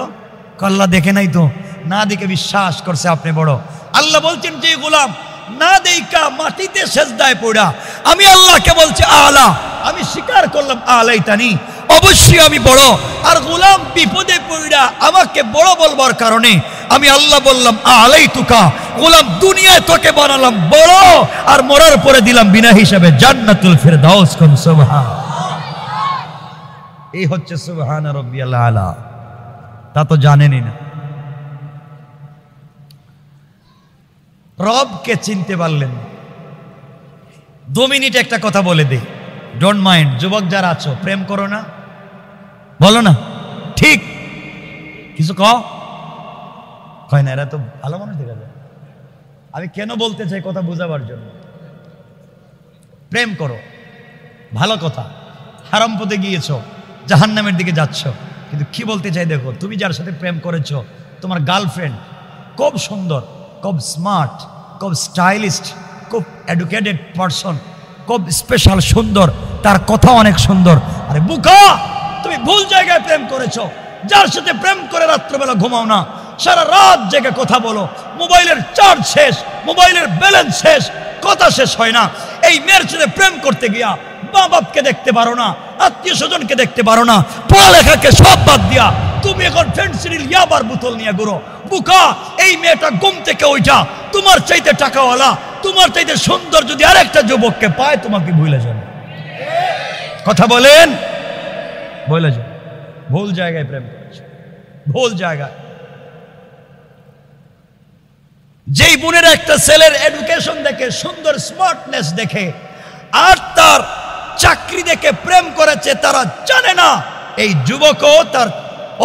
আল্লাহ দেখে নাই তো, না দেখে বিশ্বাস করছে আপনি বড়। আল্লাহ বলছেন যে গোলাম না দেখা মাটিতে সেজদায় পড়া, আমি আল্লাহকে বলছি আলা, আমি স্বীকার করলাম আলাইতানি, অবশ্যই আমি বড়। আর গোলাম বিপদে পড়া আমাকে বড় বলবার কারণে আমি আল্লাহ বললাম আলাইতুকা, গোলাম দুনিয়ায় তোকে বানালাম বড়, আর মরার পরে দিলাম বিনা হিসাবে জান্নাতুল ফিরদাউস। কোন সুবহান? এই হচ্ছে সুবহানা রাব্বিয়াল আলা। তা তো জানেনই না। রবকে চিনতে পারলেন। 2 মিনিট একটা কথা বলে দে, ডোন্ট মাইন্ড। যুবক যারা আছো, প্রেম করো না? বলো না ঠিক? কিছু কয় না, এরা তো ভালো মানুষ দেখা যায়। আমি কেন বলতে চাই কথা বোঝাবার জন্য। প্রেম করো, ভালো কথা। হারাম পথে গিয়েছো, জাহান্নামের দিকে যাচ্ছ। কিন্তু কি বলতে চাই দেখো, তুমি যার সাথে প্রেম করেছো, তোমার গার্লফ্রেন্ড খুব সুন্দর, খুব স্মার্ট, খুব স্টাইলিস্ট, খুব এডুকেটেড পারসন, খুব স্পেশাল সুন্দর, তার কথা অনেক সুন্দর। আরে বুকা, তুমি ভুল জায়গায় প্রেম করেছো। যার সাথে প্রেম করে রাত্রেবেলা ঘুমাও না, সারা রাত জেগে কথা বলো, মোবাইলের চার্জ শেষ, মোবাইলের ব্যালেন্স শেষ, কথা শেষ হয় না। এই মেয়ের সাথে প্রেম করতে গিয়া মা বাপকে দেখতে পারো না, আত্মীয় স্বজনকে দেখতে পারো না, পড়ালেখাকে সব বাদ দিয়া তুমি এখন ফেন্সিডিল ইয়াবার বোতল নিয়ে ঘুরো। বুকা, এই মেয়েটা ঘুম থেকে ওইটা তোমার চাইতে টাকাওয়ালা, তোমার চাইতে সুন্দর যদি আরেকটা যুবককে পায় তোমাকে ভুলে যাবে। কথা বলেন, ভুলে যাবে। ভুল জায়গায় প্রেম করেছে, ভুল জায়গায়। যেই বোনের একটা ছেলের এডুকেশন দেখে, সুন্দর স্মার্টনেস দেখে আর তার চাকরি দেখে প্রেম করেছে, তারা জানে না এই যুবকও তার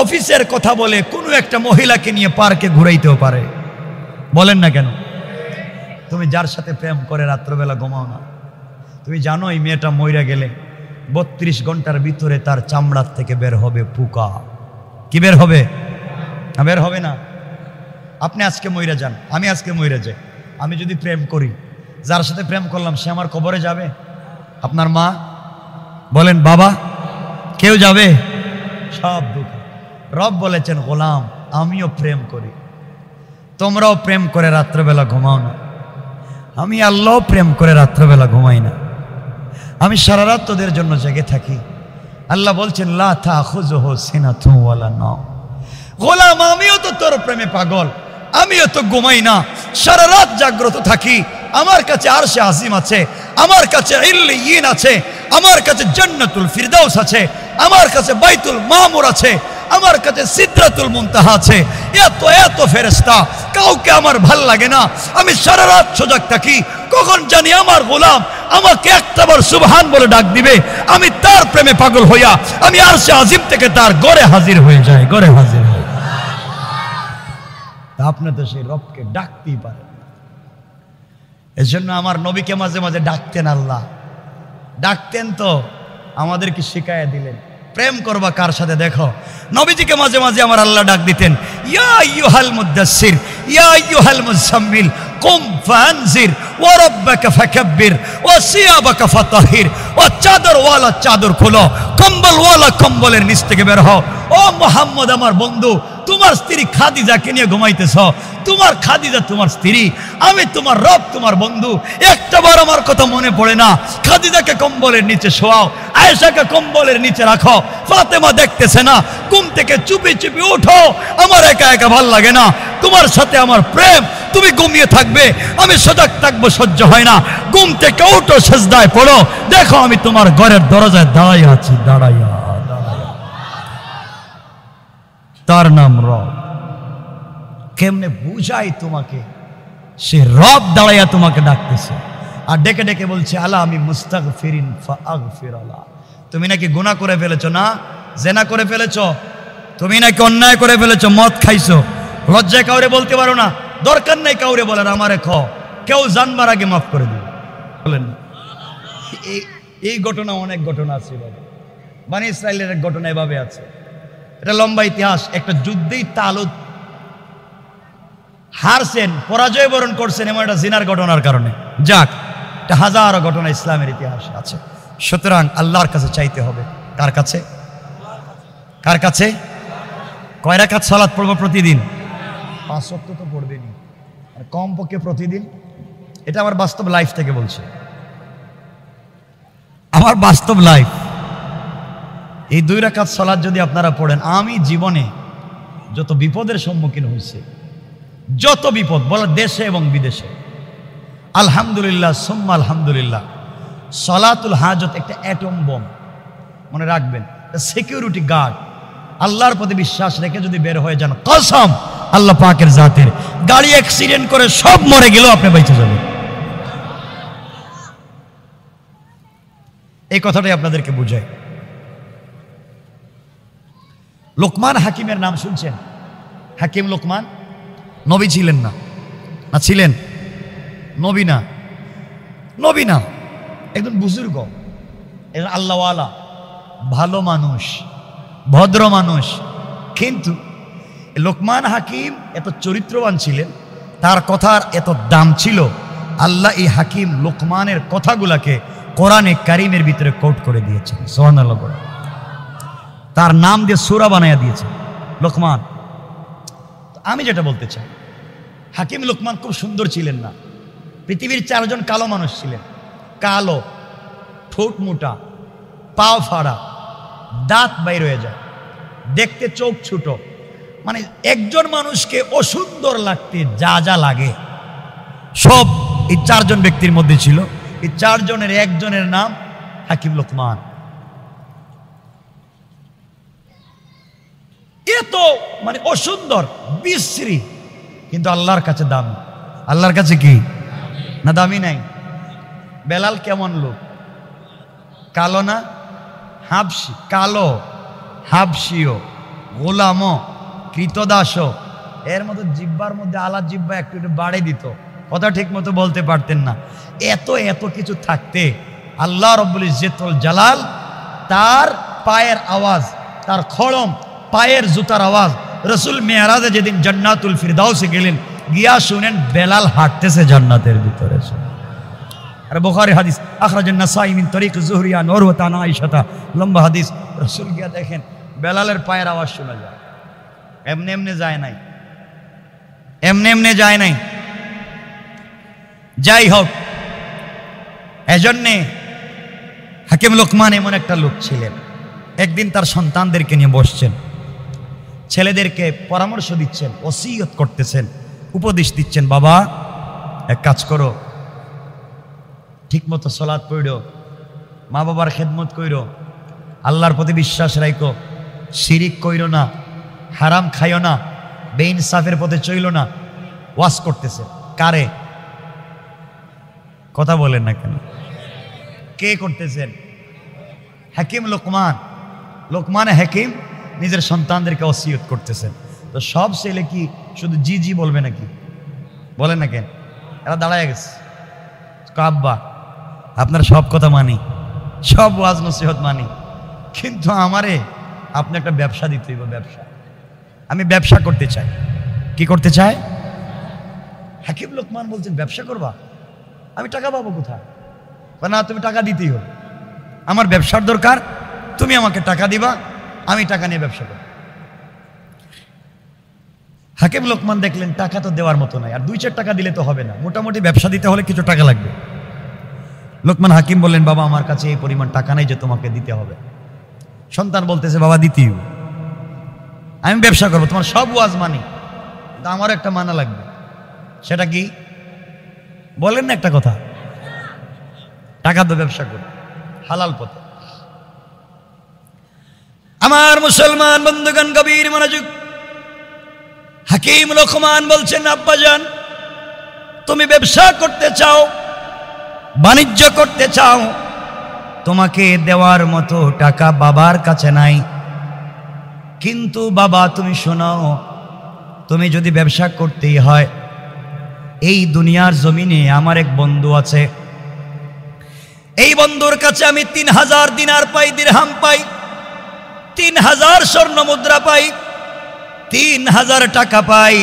অফিসের কথা বলে কোনো একটা মহিলাকে নিয়ে পার্কে ঘুরাইতেও পারে। বলেন না কেন? তুমি যার সাথে প্রেম করে রাত্রবেলা ঘুমাও না, তুমি জানো এই মেয়েটা মইরা গেলে 32 ঘন্টার ভিতরে তার চামড়ার থেকে বের হবে পোকা। কি বের হবে? বের হবে না। আপনি আজকে মইরা যান, আমি আজকে মইরা যাই, আমি যদি প্রেম করি, যার সাথে প্রেম করলাম সে আমার কবরে যাবে? আপনার মা? বলেন বাবা? কেউ যাবে? সব দুঃখ। রব বলেছেন, গোলাম আমিও প্রেম করি, তোমরাও প্রেম করে রাত্রবেলা ঘুমাও না, আমি আল্লাহ প্রেম করে রাত্রবেলা ঘুমাই না, আমি সারা রাত তোদের জন্য জেগে থাকি। আল্লাহ বলছেন, লা তাখুযুহু সিনাতুন ওয়ালা নাওম। গোলাম আমিও তো তোর প্রেমে পাগল, আমিও তো ঘুমাই না, সারা রাত জাগ্রত থাকি। আমার কাছে আরশে আজিম আছে, আমার কাছে ইল্লিয়িন আছে, আমার কাছে জান্নাতুল ফিরদাউস আছে, আমার কাছে বাইতুল মামুর আছে, আমার কাছে সিদরাতুল মুনতাহা আছে। এত এত ফেরেশতা, কাউকে আমার ভাল লাগে না, আমি সারা রাত সজাগ থাকি। কখন জানি আমার গোলাম আমাকে একটাবার সুবহান বলে ডাক দিবে, আমি তার প্রেমে পাগল হইয়া আমি আরশে আজিম থেকে তার ঘরে হাজির হয়ে যাই, ঘরে হাজির হই। আপনি তো সেই রবকে ডাকতেই পারেন। এজন্য আমার নবীকে মাঝে মাঝে ডাকতেন, আল্লাহ ডাকতেন তো আমাদেরকে শিখাইয়া দিলেন প্রেম করবা কার সাথে। দেখো নবীজিকে মাঝে মাঝে আমার আল্লাহ ডাক দিতেন, ইয়া আইয়ুহাল মুদাসসির ইয়া আইয়ুহাল মুজাম্মিল কুম ফানজির ওয়া রাব্বাকা ফাকাব্বির ওয়া সিয়াবাকা ফাতাহির। ও চাদরওয়ালা চাদর খোলো, কম্বলওয়ালা কম্বলের নিচ থেকে বের হও। ও মুহাম্মদ আমার বন্ধু, তোমার স্ত্রী খাদিজাকে নিয়ে ঘুমাইতেছ, তোমার খাদিজা তোমার স্ত্রী, আমি তোমার রব তোমার বন্ধু, একটাবার আমার কথা মনে পড়ে না? খাদিজাকে কম্বলের নিচে শোয়াও, আয়েশাকে কম্বলের নিচে রাখো, ফাতেমা দেখতেছে না, ঘুম থেকে চুপি চুপি উঠো, আমার একা একা ভাল লাগে না, তোমার সাথে আমার প্রেম, তুমি ঘুমিয়ে থাকবে আমি সজাগ থাকবো, সহ্য হয় না, ঘুম থেকে উঠো, সেজদায় পড়ো, দেখো আমি তোমার ঘরের দরজায় দাঁড়াই আছি, দাঁড়াইয়া দাঁড়াইয়া। তার নাম রব। কেমনে বুঝাই তোমাকে, সে রব দাঁড়াইয়া তোমাকে ডাকতেছে আর ডেকে ডেকে বলছে, আলা আমি মুস্তাগফিরিন ফাগফির আলা। তুমি নাকি গুনাহ করে ফেলেছো, না জেনা করে ফেলেছো, তুমি নাকি অন্যায় করে ফেলেছো, মদ খাইছো, লজ্জায় কাউরে বলতে পারো না, দরকার নেই কাউরে বলার, আমারে খ, কেউ জানবার আগে মাফ করে দিবে। বলেন এই ঘটনা, অনেক ঘটনা আছে বাবা। বনি ইসরাইলের এক ঘটনা এভাবে আছে, এটা লম্বা ইতিহাস। একটা যুদ্ধেই তালুত হারছেন, পরাজয় বরণ করছেন এমন একটা জিনার ঘটনার কারণে। যাক, এটা হাজারো ঘটনা ইসলামের ইতিহাস আছে। সুতরাং আল্লাহর কাছে চাইতে হবে। কার কাছে? কার কাছে? কয় রাকাত সালাত পড়বো প্রতিদিন? 5 ওয়াক্ত তো পড়বেনি, আর কমপক্ষে প্রতিদিন। এটা আমার বাস্তব লাইফ থেকে বলছে, আমার বাস্তব লাইফ। এই 2 রাকাত সালাত যদি আপনারা পড়েন, আমি জীবনে যত বিপদের সম্মুখীন হয়েছে, যত বিপদ বলা দেশে এবং বিদেশে, আলহামদুলিল্লাহ সুম্মা আলহামদুলিল্লাহ, সালাতুল হাজত একটা অ্যাটম বম, মনে রাখবেন, সিকিউরিটি গার্ড। আল্লাহর প্রতি বিশ্বাস রেখে যদি বের হয়ে যান, কসম আল্লাহ পাকের জাতের, গাড়ি অ্যাক্সিডেন্ট করে সব মরে গেলেও আপনি বেঁচে যাবেন। এই কথাটাই আপনাদেরকে বুঝাই। লোকমান হাকিমের নাম শুনছেন? হাকিম লোকমান নবী ছিলেন না? না ছিলেন? নবী না, নবী না, একজন বুজুর্গ, একজন আল্লাহওয়ালা, ভালো মানুষ, ভদ্র মানুষ। কিন্তু লোকমান হাকিম এত চরিত্রবান ছিলেন, তার কথার এত দাম ছিল, আল্লাহ এই হাকিম লোকমানের কথাগুলাকে কোরআনে কারিমের ভিতরে কোট করে দিয়েছেন। সুবহানাল্লাহ। তার নাম দিয়ে সূরা বানায়া দিয়েছে লোকমান। আমি যেটা বলতে চাই, হাকিম লোকমান খুব সুন্দর ছিলেন না। পৃথিবীর 4 জন কালো মানুষ ছিলেন, কালো, ঠোঁট মোটা, পাও ফাড়া, দাঁত বাইর হয়ে যায়, দেখতে চোখ ছোট, মানে একজন মানুষকে অসুন্দর লাগতে যা যা লাগে সব এই চারজন ব্যক্তির মধ্যে ছিল। এই চারজনের একজনের নাম হাকিম লোকমান। এত মানে অসুন্দর বিশ্রী, কিন্তু আল্লাহর কাছে দামি। আল্লাহর কাছে কি না দামি নাই? বেলাল কেমন লোক? কালো না? হাবশি, কালো, হাবশিও, গোলামও, কৃতদাসও। এর মতো জিব্বার মধ্যে আলা জিব্বা একটু একটু বাড়ে দিত, কথা ঠিক মতো বলতে পারতেন না। এত এত কিছু থাকতে আল্লাহ রব্বুল ইজ্জতুল জালাল তার পায়ের আওয়াজ, তার খড়ম পায়ের জুতার আওয়াজ, রসুল মেরাজে যেদিন জান্নাতুল ফিরদাউসে গেলেন, গিয়া শুনেন বেলাল হাঁটতেছে জান্নাতের ভিতরে। আর বুখারী হাদিস, আখরাজান নাসাই মিন তরিক যুহরিয়া নরওয়াতা আয়েশা, লম্বা হাদিস। রসুল গিয়া দেখেন বেলালের পায়ের আওয়াজ শোনা যায়। এমনি এমনি যায় নাই, এমনি এমনি যায় নাই। যাই হোক, এজন্যে হাকিম লোকমান এমন একটা লোক ছিলেন। একদিন তার সন্তানদেরকে নিয়ে বসছেন, ছেলেদেরকে পরামর্শ দিচ্ছেন, ওসিয়ত করতেছেন, উপদেশ দিচ্ছেন। বাবা, এক কাজ করো, ঠিক মতো সালাত পড়ো, মা বাবার খেদমত কইরো, আল্লাহর প্রতি বিশ্বাস রাখো, শিরিক কইরো না, হারাম খাইও না, বেইনসাফের পথে চইল না। ওয়াজ করতেছে কারে? কথা বলেন না কেন? কে করতেছেন? হাকিম লোকমান। লোকমান হাকিম নিজের সন্তানদেরকে ওসিয়ত করতেছেন। তো সব ছেলে কি শুধু জি জি বলবে নাকি? বলেন না কেন? এরা দাঁড়ায় গেছে, আব্বা আপনার সব কথা মানি, সব ওয়াজ নসিহত মানি, কিন্তু আমারে আপনি একটা ব্যবসা দিতে হইব। ব্যবসা, আমি ব্যবসা করতে চাই। কি করতে চায়? হাকিম লোকমান বলছেন ব্যবসা করবা? আমি টাকা পাবো কোথায়? না, তুমি টাকা দিতেই হবে, আমার ব্যবসার দরকার, তুমি আমাকে টাকা দিবা, আমি টাকা নিয়ে ব্যবসা করব। হাকিম লোকমান দেখলেন টাকা তো দেওয়ার মতো নাই, আর 2-4 টাকা দিলে তো হবে না, মোটামুটি ব্যবসা দিতে হলে কিছু টাকা লাগবে। লোকমান হাকিম বললেন, বাবা আমার কাছে এই পরিমাণ টাকা নেই যে তোমাকে দিতে হবে। সন্তান বলতেছে, বাবা দিতেই হবে, আমি ব্যবসা করবো, তোমার সব ওয়াজ মানি, কিন্তু আমার একটা মানা লাগবে। সেটা কি? বলেন না একটা কথা। টাকা তো ব্যবসা করো হালাল পথে। আমার মুসলমান বন্ধুগণ, গভীর মনোযোগ। হাকিম লোকমান বলছেন, আব্বাজান তুমি ব্যবসা করতে চাও, বাণিজ্য করতে চাও, তোমাকে দেওয়ার মতো টাকা বাবার কাছে নাই, কিন্তু বাবা তুমি শোনাও, তুমি যদি ব্যবসা করতেই হয়, এই দুনিয়ার জমিনে আমার এক বন্ধু আছে, এই বন্ধুর কাছে আমি 3000 দিনার পাই, দিরহাম পাই, 3000 স্বর্ণ মুদ্রা পাই, 3000 টাকা পাই।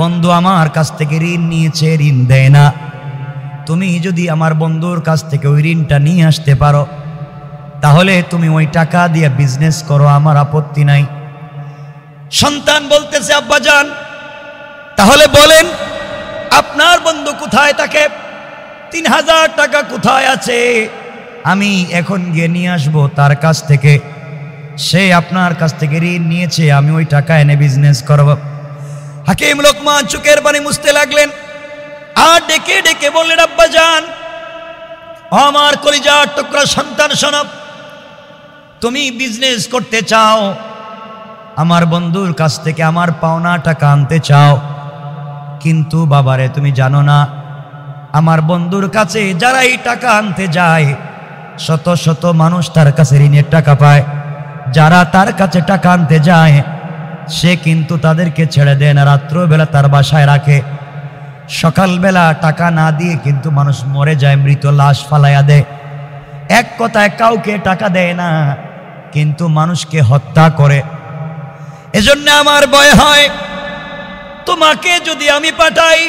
বন্ধু আমার কাছ থেকে ঋণ নিয়েছে, ঋণ দেয় না। তুমি যদি আমার বন্ধুর কাছ থেকে ওই ঋণটা নিয়ে আসতে পারো, তাহলে তুমি ওই টাকা দিয়ে বিজনেস করো, আমার আপত্তি নাই। সন্তান বলতেছে, আব্বাজান তাহলে বলেন আপনার বন্ধু কোথায় থাকে? 3000 টাকা কোথায় আছে? আমি এখন গিয়ে নিয়ে আসবো তার কাছ থেকে। সে আপনার কাছ থেকে ঋণ নিয়েছে, আমি ওই টাকা এনে বিজনেস করব। হাকিম লোকমান চোখের পানি মুছতে লাগলেন, আর ডেকে ডেকে বললেন, আব্বাজান আমার কলিজার টুকরা সন্তান, শোনো, তুমি বিজনেস করতে চাও, আমার বন্ধুর কাছ থেকে আমার পাওনা টাকা আনতে চাও, কিন্তু বাবারে তুমি জানো না, আমার বন্ধুর কাছে যারা এই টাকা আনতে যায়, শত শত মানুষ তার কাছে ঋণের টাকা পায়। যারা তার কাছে টাকা আনতে যায়, সে কিন্তু তাদেরকে ছেড়ে দেয় না, রাত্রবেলা তার বাসায় রাখে। সকালবেলা টাকা না দিয়ে কিন্তু মানুষ মরে যায়, মৃত লাশ ফালাইয়া দেয়। এক কথায় কাউকে টাকা দেয় না, কিন্তু মানুষকে হত্যা করে। এজন্য আমার ভয় হয়, তোমাকে যদি আমি পাঠাই,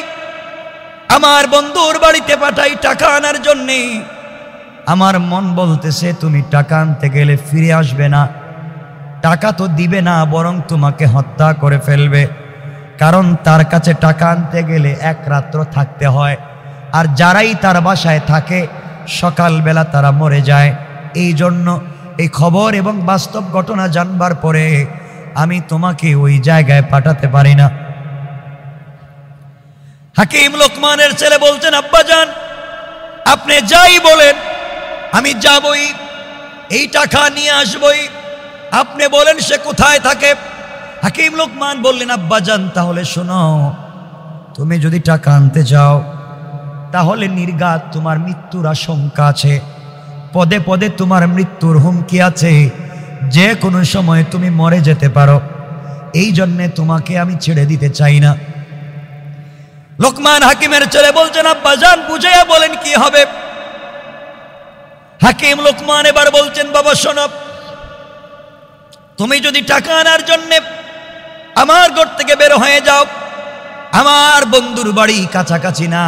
আমার বন্ধুর বাড়িতে পাঠাই টাকা আনার জন্যে, আমার মন বলতেছে তুমি টাকা আনতে গেলে ফিরে আসবে না, টাকা তো দিবে না, বরং তোমাকে হত্যা করে ফেলবে। কারণ তার কাছে টাকা আনতে গেলে এক রাত্র থাকতে হয়, আর যারাই তার বাসায় থাকে সকালবেলা তারা মরে যায়। এই জন্য এই খবর এবং বাস্তব ঘটনা জানবার পরে আমি তোমাকে ওই জায়গায় পাঠাতে পারি না। হাকিম লোকমানের ছেলে বলছেন, আব্বাজান আপনি যাই বলেন আমি যাবই, এই টাকা নিয়ে আসবই, আপনি বলেন সে কোথায় থাকে। হাকিম লোকমান বললেন, আব্বাজান তাহলে শোনো, তুমি যদি টাকা আনতে যাও তাহলে নির্ঘাত তোমার মৃত্যুর আশঙ্কা আছে, পদে পদে তোমার মৃত্যুর হুমকি আছে, যে কোনো সময় তুমি মরে যেতে পারো, এই জন্যে তোমাকে আমি ছেড়ে দিতে চাই না। লোকমান হাকিমের ছেলে বলছেন, আব্বাজান বুঝাইয়া বলেন কি হবে। হাকিম লোকমান এবার বলছেন, বাবা শোনো, তুমি যদি টাকা আনার জন্য আমার ঘর থেকে বের হয়ে যাও, আমার বন্ধুর বাড়ি কাছাকাছি না,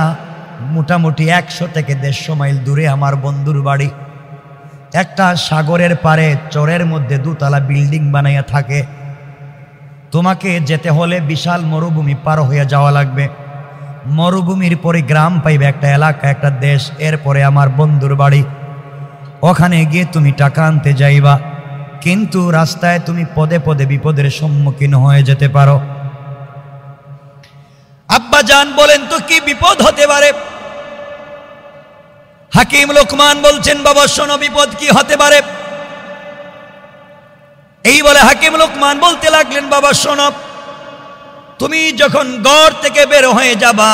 মোটামুটি 100 থেকে 150 মাইল দূরে আমার বন্ধুর বাড়ি, একটা সাগরের পারে চরের মধ্যে 2 তলা বিল্ডিং বানাইয়া থাকে। তোমাকে যেতে হলে বিশাল মরুভূমি পার হয়ে যাওয়া লাগবে, মরুভূমির পরে গ্রাম পাইবে, একটা এলাকা, একটা দেশ, এরপরে আমার বন্ধুর বাড়ি। ওখানে গিয়ে তুমি টাকা আনতে যাইবা, কিন্তু রাস্তায় তুমি পদে পদে বিপদের সম্মুখীন হয়ে যেতে পারো। আব্বাজান বলেন, তো কি বিপদ হতে পারে? হাকিম লোকমান বলছেন, বাবা শোনো বিপদ কি হতে পারে। এই বলে হাকিম লোকমান বলতে লাগলেন, বাবা শোনো, তুমি যখন ঘর থেকে বের হয়ে যাবা,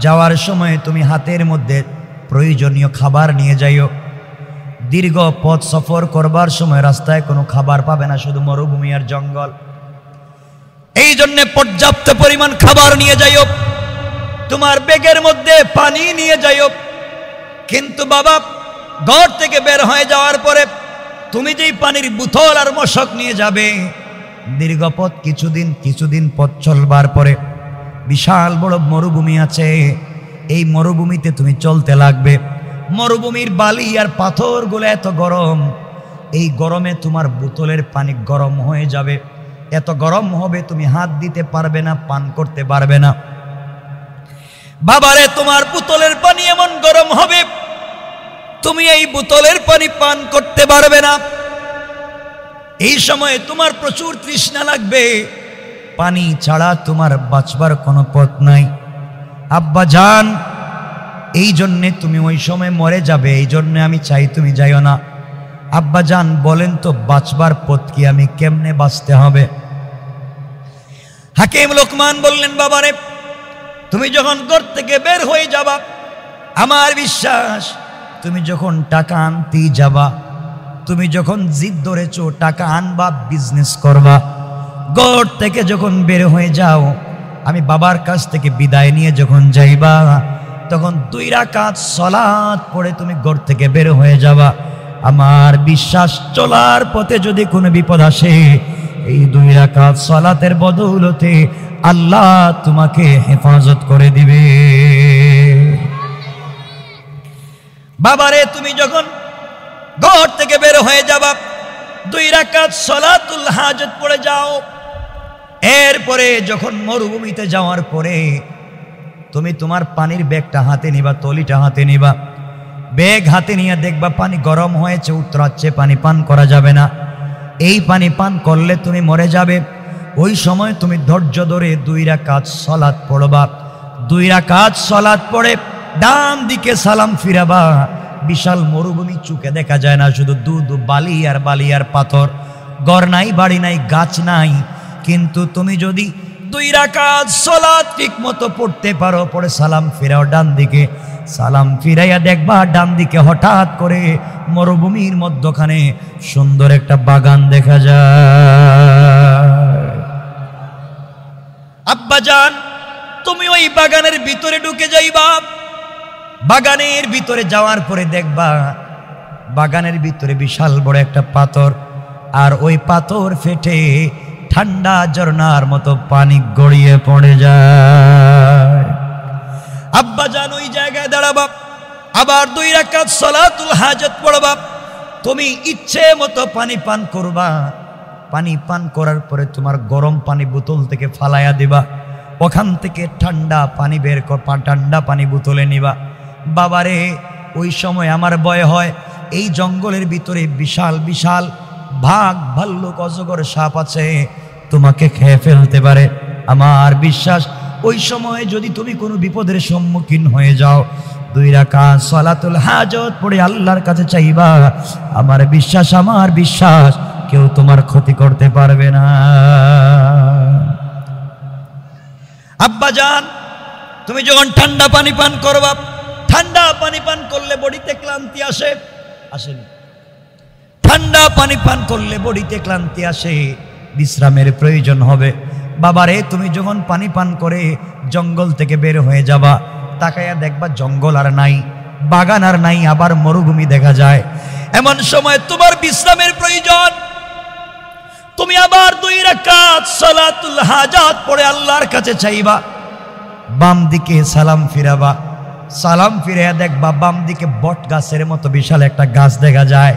যাওয়ার সময় তুমি হাতের মধ্যে প্রয়োজনীয় খাবার নিয়ে যাইও। দীর্ঘ পথ সফর করবার সময় রাস্তায় কোনো খাবার পাবে না, শুধু মরুভূমি আর জঙ্গল, এই জন্য পর্যাপ্ত পরিমাণ খাবার নিয়ে যাইও। তোমার ব্যাগের মধ্যে পানি নিয়ে যাইও। কিন্তু বাবা, ঘর থেকে বের হয়ে যাওয়ার পরে তুমি যেই পানির বোতল আর মশক নিয়ে যাবে, দীর্ঘ পথ কিছুদিন পথ চলবার পরে বিশাল বড় মরুভূমি আছে, এই মরুভূমিতে তুমি চলতে লাগবে। মরুভূমির বালি আর পাথরগুলো এত গরম, এই গরমে তোমার বোতলের পানি গরম হয়ে যাবে, এত গরম হবে তুমি হাত দিতে পারবে না, পান করতে পারবে না। বাবারে, তোমার বোতলের পানি এমন গরম হবে তুমি এই বোতলের পানি পান করতে পারবে না। এই সময়ে তোমার প্রচুর তৃষ্ণা লাগবে, পানি ছাড়া তোমার বাঁচবার কোনো পথ নাই। আব্বাজান, এই জন্যে তুমি ওই সময় মরে যাবে, এই জন্য আমি চাই তুমি যাইও না। আব্বাজান বলেন তো বাঁচবার পথ কি, আমি কেমনে বাঁচতে হবে? হাকিম লোকমান বললেন, বাবারে তুমি যখন ঘর থেকে বের হয়ে যাবা, আমার বিশ্বাস তুমি যখন টাকা আনতেই যাবা, তুমি যখন জিদ ধরেছো টাকা আনবা, বিজনেস করবা, ঘর থেকে যখন বের হয়ে যাও, আমি বাবার কাছ থেকে বিদায় নিয়ে যখন যাইবা, তখন 2 রাকাত সালাত পড়ে তুমি ঘর থেকে বের হয়ে যাবা। আমার বিশ্বাস চলার পথে যদি কোনো বিপদ আসে, এই 2 রাকাত সালাতের বদৌলতে আল্লাহ তোমাকে হেফাজত করে দিবে। বাবারে, তুমি যখন ঘর থেকে বের হয়ে যাবা, 2 রাকাত সালাতুল হাজত পড়ে যাও। এরপরে যখন মরুভূমিতে যাওয়ার পরে তুমি তোমার পানির ব্যাগটা হাতে নিবা, তলিটা হাতে নিবা, ব্যাগ হাতে নিয়ে দেখবা পানি গরম হয়েছে, উতরাচ্ছে, পানি পান করা যাবে না। এই পানি পান করলে তুমি মরে যাবে। ওই সময় তুমি ধৈর্য ধরে 2 রাকাত সালাত পড়বা। 2 রাকাত সালাত পড়ে ডান দিকে সালাম ফিরাবা। বিশাল মরুভূমি, চোখে দেখা যায় না, শুধু দুধ, বালি আর পাথর, ঘর নাই, বাড়ি নাই, গাছ নাই। কিন্তু তুমি যদি 2 রাকাত সালাত ঠিক মতো পড়তে পারো, পড়ে সালাম ফিরাও ডান দিকে, সালাম ফিরাইয়া দেখবা ডান দিকে হঠাৎ করে মরুভূমির মধ্যখানে সুন্দর একটা বাগান দেখা যায়। আব্বাজান, তুমি ওই বাগানের ভিতরে ঢুকে যাইবা। বাগানের ভিতরে যাওয়ার পরে দেখবা বাগানের ভিতরে বিশাল বড় একটা পাথর, আর ওই পাথর ফেটে ঠান্ডা ঝর্ণার মতো পানি গড়িয়ে পড়ে যায়। আব্বাজান ওই জায়গায় দাঁড়াবা, আবার 2 রাকাত সালাতুল হাজত পড়বা। তুমি ইচ্ছে মতো পানি পান করবা। পানি পান করার পরে তোমার গরম পানি বোতল থেকে ফালাইয়া দিবা, ওখান থেকে ঠান্ডা পানি বের কর, ঠান্ডা পানি বোতলে নিবা। বাবারে, ওই সময় আমার ভয় হয়, এই জঙ্গলের ভিতরে বিশাল বিশাল ভাগ ভাল্লুক অজগর সাপ আছে, তোমাকে খেয়ে ফেলতে পারে। আমার বিশ্বাস ওই সময় যদি তুমি কোনো বিপদের সম্মুখীন হয়ে যাও, 2 রাকাত সালাতুল হাজত পড়ে আল্লাহর কাছে চাইবা, আমার বিশ্বাস কেউ তোমার ক্ষতি করতে পারবে না। আব্বাজান, তুমি যখন ঠান্ডা পানি পান করবা, ঠান্ডা পানি পান করলে বডিতে ক্লান্তি আসে, আসেনি? ঠান্ডা পানি পান করলে বডিতে ক্লান্তি আসে, বিশ্রামের প্রয়োজন হবে। বাবারে, তুমি যখন পানি পান করে জঙ্গল থেকে বের হয়ে যাবা, তাকায়া দেখবা জঙ্গল আর নাই, বাগান আর নাই, আবার মরুভূমি দেখা যায়। এমন সময় তোমার বিশ্রামের প্রয়োজন। তুমি আবার 2 রাকাত সালাতুল হাজাত পড়ে আল্লাহর কাছে চাইবা, বাম দিকে সালাম ফিরাবা, সালাম ফিরে দেখবা বাম দিকে বট গাছের মতো বিশাল একটা গাছ দেখা যায়।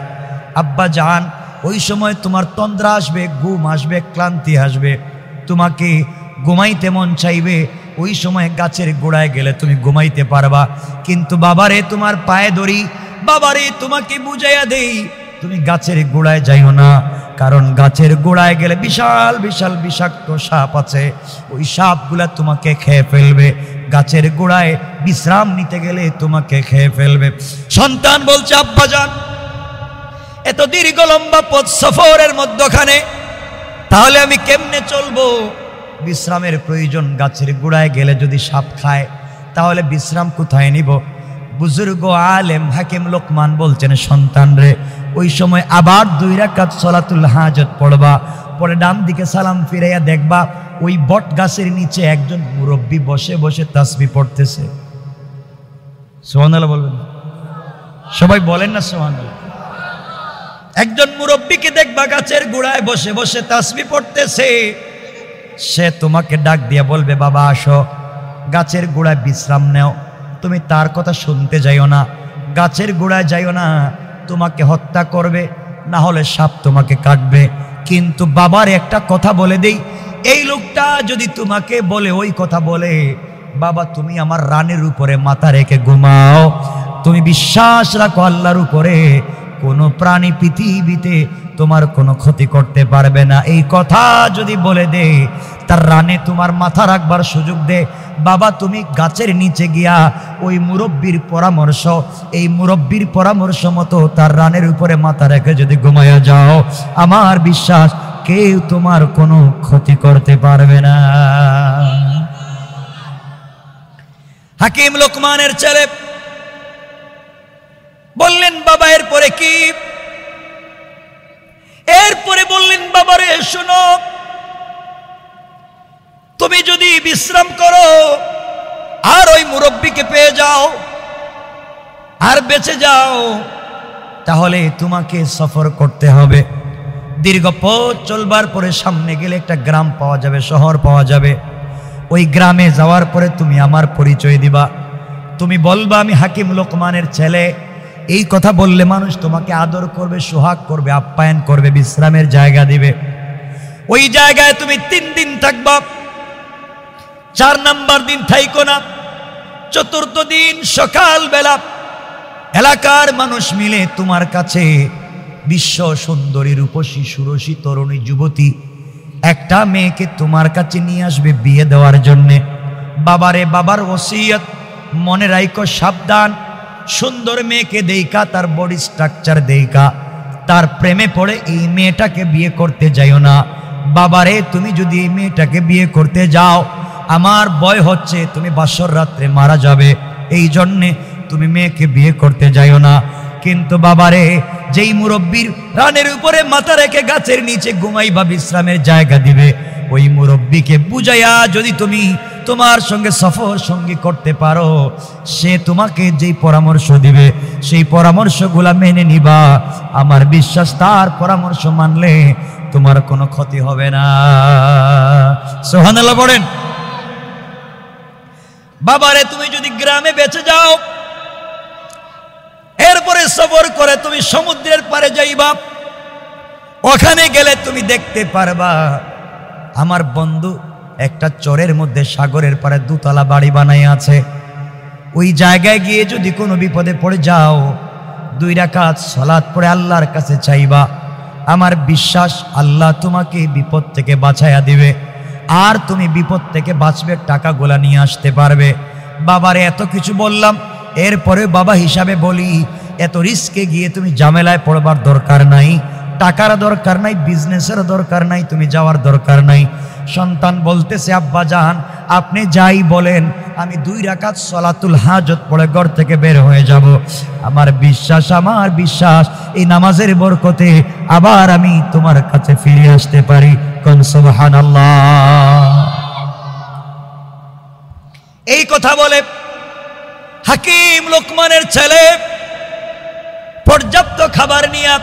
আব্বা জান, ওই সময় তোমার তন্দ্রা আসবে, ঘুম আসবে, ক্লান্তি আসবে, তোমাকে ঘুমাইতে মন চাইবে। ওই সময় গাছের গোড়ায় গেলে তুমি ঘুমাইতে পারবা। কিন্তু বাবারে, তোমার পায়ে ধরি, বাবারে তোমাকে বুঝাইয়া দেই, তুমি গাছের গোড়ায় যাইও না, কারণ গাছের গোড়ায় গেলে বিশাল বিশাল বিষাক্ত সাপ আছে, ওই সাপগুলা তোমাকে খেয়ে ফেলবে। গাছের গোড়ায় বিশ্রাম নিতে গেলে তোমাকে খেয়ে ফেলবে। সন্তান বলছে, আব্বাজান, এত দীর্ঘ লম্বা পথ সফরের মধ্যখানে তাহলে আমি কেমনে চলবো? বিশ্রামের প্রয়োজন। গাছের গোড়ায় গেলে যদি সাপ খায়, তাহলে বিশ্রাম কোথায় নিব? বুজুর্গ আলেম হাকিম লোকমান বলছেন, সন্তান রে, ওই সময় আবার 2 রাকাত সালাতুল হাজত পড়বা, পরে ডান দিকে সালাম ফিরাইয়া দেখবা ওই বট গাছের নিচে একজন মুরব্বী বসে বসে তাসবিহ পড়তেছে। সুবহানাল্লাহ বলবেন, সবাই বলেন না সুবহানাল্লাহ। একজন মুরব্বীকে দেখবা গাছের গোড়ায় বসে বসে তাসবিহ পড়তেছে। সে তোমাকে ডাক দিয়ে বলবে, বাবা আসো, গাছের গোড়ায় বিশ্রাম নেও। তুমি তার কথা শুনতে যাইও না, গাছের গোড়ায় যাইও না, তোমাকে হত্যা করবে, না হলে সাপ তোমাকে কাটবে। কিন্তু বাবার একটা কথা বলে দেই, এই লোকটা যদি তোমাকে বলে, ওই কথা বলে, বাবা তুমি আমার রানের উপরে মাথা রেখে ঘুমাও, তুমি বিশ্বাস রাখো আল্লাহর উপরে, কোনো প্রাণী পৃথিবীতে তোমার কোনো ক্ষতি করতে পারবে না, এই কথা যদি বলে দে, তার রানে তোমার মাথা রাখবার সুযোগ দে, বাবা তুমি গাছের নিচে গিয়া ওই মুরব্বীর পরামর্শ, এই মুরব্বীর পরামর্শ মতো তার রানের উপরে মাথা রেখে যদি ঘুমায়া যাও, আমার বিশ্বাস কেউ তোমার কোনো ক্ষতি করতে পারবে না। হাকিম লোকমানের ছেলে বললেন, বাবা এরপরে কি? এরপরে বললেন, বাবারে শোনো, তুমি যদি বিশ্রাম করো আর ওই মুরব্বীকে পেয়ে যাও আর বেঁচে যাও, তাহলে তোমাকে সফর করতে হবে। দীর্ঘ পথ চলবার পরে সামনে গেলে একটা গ্রাম পাওয়া যাবে, শহর পাওয়া যাবে। ওই গ্রামে যাওয়ার পরে তুমি আমার পরিচয় দিবা, তুমি বলবা আমি হাকিম লোকমানের ছেলে। এই কথা বললে মানুষ তোমাকে আদর করবে, সোহাগ করবে, আপ্যায়ন করবে, বিশ্রামের জায়গা দিবে। ওই জায়গায় তুমি 3 দিন থাকবা, 4 নাম্বার দিন থাইকো না। 4র্থ দিন সকাল বেলা এলাকার মানুষ মিলে তোমার কাছে বিশ্ব সুন্দরী রূপসী সুরসী তরুণী যুবতী একটা মেয়েকে তোমার কাছে নিয়ে আসবে বিয়ে দেওয়ার জন্যে। বাবারে, বাবার ওসিয়ত মনে রাখো, সাবধান, সুন্দর মেয়েকে দেইকা, তার বডি স্ট্রাকচার দেইকা তার প্রেমে পড়ে এই মেয়েটাকে বিয়ে করতে যাইও না। বাবারে, তুমি যদি এই মেয়েটাকে বিয়ে করতে যাও, আমার ভয় হচ্ছে তুমি বাসর রাত্রে মারা যাবে, এই জন্যে তুমি মেয়েকে বিয়ে করতে যাইও না। কিন্তু বাবারে, যেই মুরব্বীর রানের উপরে মাথা রেখে গাছের নিচে ঘুমাইবা, বিশ্রামের জায়গা দিবে, ওই মুরব্বীকে বুঝাইয়া যদি তুমি তোমার সঙ্গে সফর সঙ্গী করতে পারো, সে তোমাকে যেই পরামর্শ দিবে সেই পরামর্শগুলা মেনে নিবা, আমার বিশ্বাস তার পরামর্শ মানলে তোমার কোনো ক্ষতি হবে না। সুবহানাল্লাহ বলেন। বাবারে, তুমি যদি গ্রামে বেঁচে যাও, এরপরে সফর করে তুমি সমুদ্রের পারে যাইবা, ওখানে গেলে তুমি দেখতে পারবা আমার বন্ধু একটা চরের মধ্যে সাগরের পারে 2 তলা বাড়ি বানাই আছে। ওই জায়গায় গিয়ে যদি কোনো বিপদে পড়ে যাও, 2 রাকাত সালাত পড়ে আল্লাহর কাছে চাইবা, আমার বিশ্বাস আল্লাহ তোমাকে বিপদ থেকে বাঁচাইয়া দিবে, আর তুমি বিপদ থেকে বাঁচবে, টাকাগুলা নিয়ে আসতে পারবে। বাবারে এত কিছু বললাম, এরপরে বাবা হিসাবে বলি, এত রিস্কে গিয়ে তুমি ঝামেলায় পড়বার দরকার নাই, টাকার দরকার নাই, বিজনেসের দরকার নাই, তুমি যাওয়ার দরকার নাই। সন্তান বলতেছে, আব্বা জান আপনি যাই বলেন, আমি 2 রাকাত সলাতুল হাজত পড়ে ঘর থেকে বের হয়ে যাব। আমার বিশ্বাস এই নামাজের বরকতে আবার আমি তোমার কাছে ফিরে আসতে পারি। কোন সুবহানাল্লাহ। এই কথা বলে হাকিম লোকমানের ছেলে পর্যাপ্ত খাবার নিয়ে,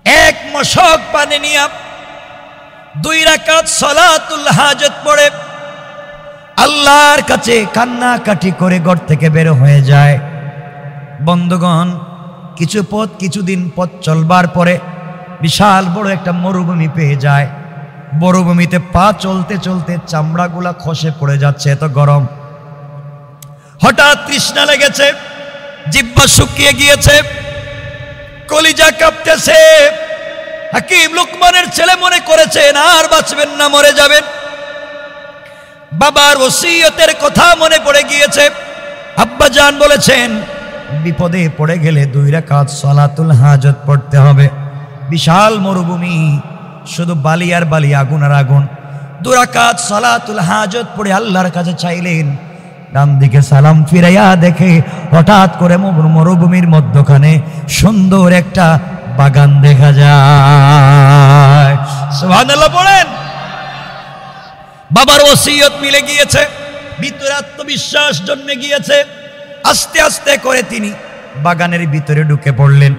1 মশক পানি নিয়ে 2 রাকাত সলাতুল হাজত পড়ে আল্লাহর কাছে কান্নাকাটি করে ঘর থেকে বের হয়ে যায়। বন্ধুগণ, কিছুদিন পথ চলবার পরে বিশাল বড় একটা মরুভূমি পেয়ে যায়। মরুভূমিতে পা চলতে চলতে চামড়াগুলা খসে পড়ে যাচ্ছে, এত গরম। হঠাৎ তৃষ্ণা লেগেছে, জিহ্বা শুকিয়ে গিয়েছে, কলিজা কাঁপতেছে। হাকিম লোকমানের ছেলে মনে করেছেন আর বাঁচবেন না, মরে যাবেন। বাবার ওসিয়তের কথা মনে পড়ে গিয়েছে। আব্বা জান বলেছেন, বিপদে পড়ে গেলে 2 রাকাত সলাতুল হাজত পড়তে হবে। বিশাল মরুভূমি, শুধু বালি আর বালি, আগুন আর আগুন। 2 রাকাত সলাতুল হাজত পড়ে আল্লাহর কাছে চাইলেন। ডান দিকে সালাম ফিরাইয়া দেখে হঠাৎ করে মরুভূমির মধ্যখানে সুন্দর একটা বাগান দেখা যায়। সুবহানাল্লাহ বলেন। বাবার ওসিয়ত মিলে গিয়েছে, ভিতরে আত্মবিশ্বাস জন্মে গিয়েছে। আস্তে আস্তে করে তিনি বাগানের ভিতরে ঢুকে পড়লেন।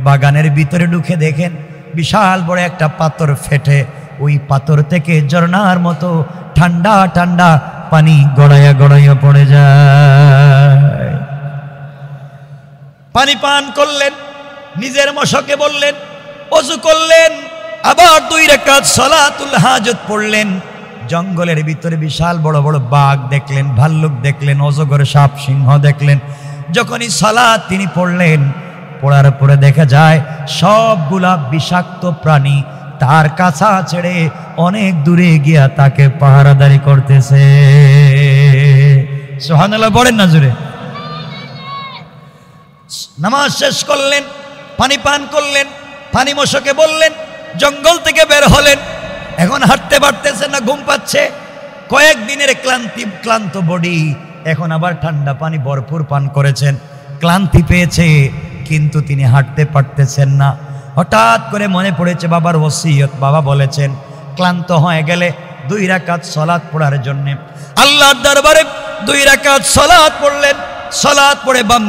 বাগানের ভিতরে ঢুকে দেখেন বিশাল বড় একটা পাথর ফেটে ওই পাথর থেকে ঝর্ণার মতো ঠান্ডা ঠান্ডা পানি গড়াইয়া গড়াইয়া পড়ে যায়। পানি পান করলেন, নিজের মশকে বললেন, ওযু করলেন, আবার 2 রাকাত সলাতুল হাজত পড়লেন। জঙ্গলের ভিতরে বিশাল বড় বড় বাঘ দেখলেন, ভাল্লুক দেখলেন, অজগর, সাপ, সিংহ দেখলেন। যখনই সালাত তিনি পড়লেন, পড়ার পরে দেখা যায় সবগুলা বিষাক্ত প্রাণী তার কাছা ছেড়ে অনেক দূরে গিয়া তাকে পাহারাদারি করতেছে। সুবহানাল্লাহ বলেন না জোরে। নামাজ শেষ করলেন, পানি পান করলেন, পানি মশকে বললেন, জঙ্গল থেকে বের হলেন। এখন হাঁটতে পারতেছেন না, ঘুম পাচ্ছে। কয়েকদিনের ক্লান্ত বডি, এখন আবার ঠান্ডা পানি ভরপুর পান করেছেন, ক্লান্তি পেয়েছে, কিন্তু তিনি হাঁটতে পারতেছেন না। হঠাৎ করে মনে পড়েছে বাবার ওসিয়ত। বাবা বলেছেন, ক্লান্ত হয়ে গেলে 2 রাকাত সলাত পড়ার জন্য আল্লাহর দরবারে 2 রাকাত সলাত পড়লেন। সলাত পড়ে বাম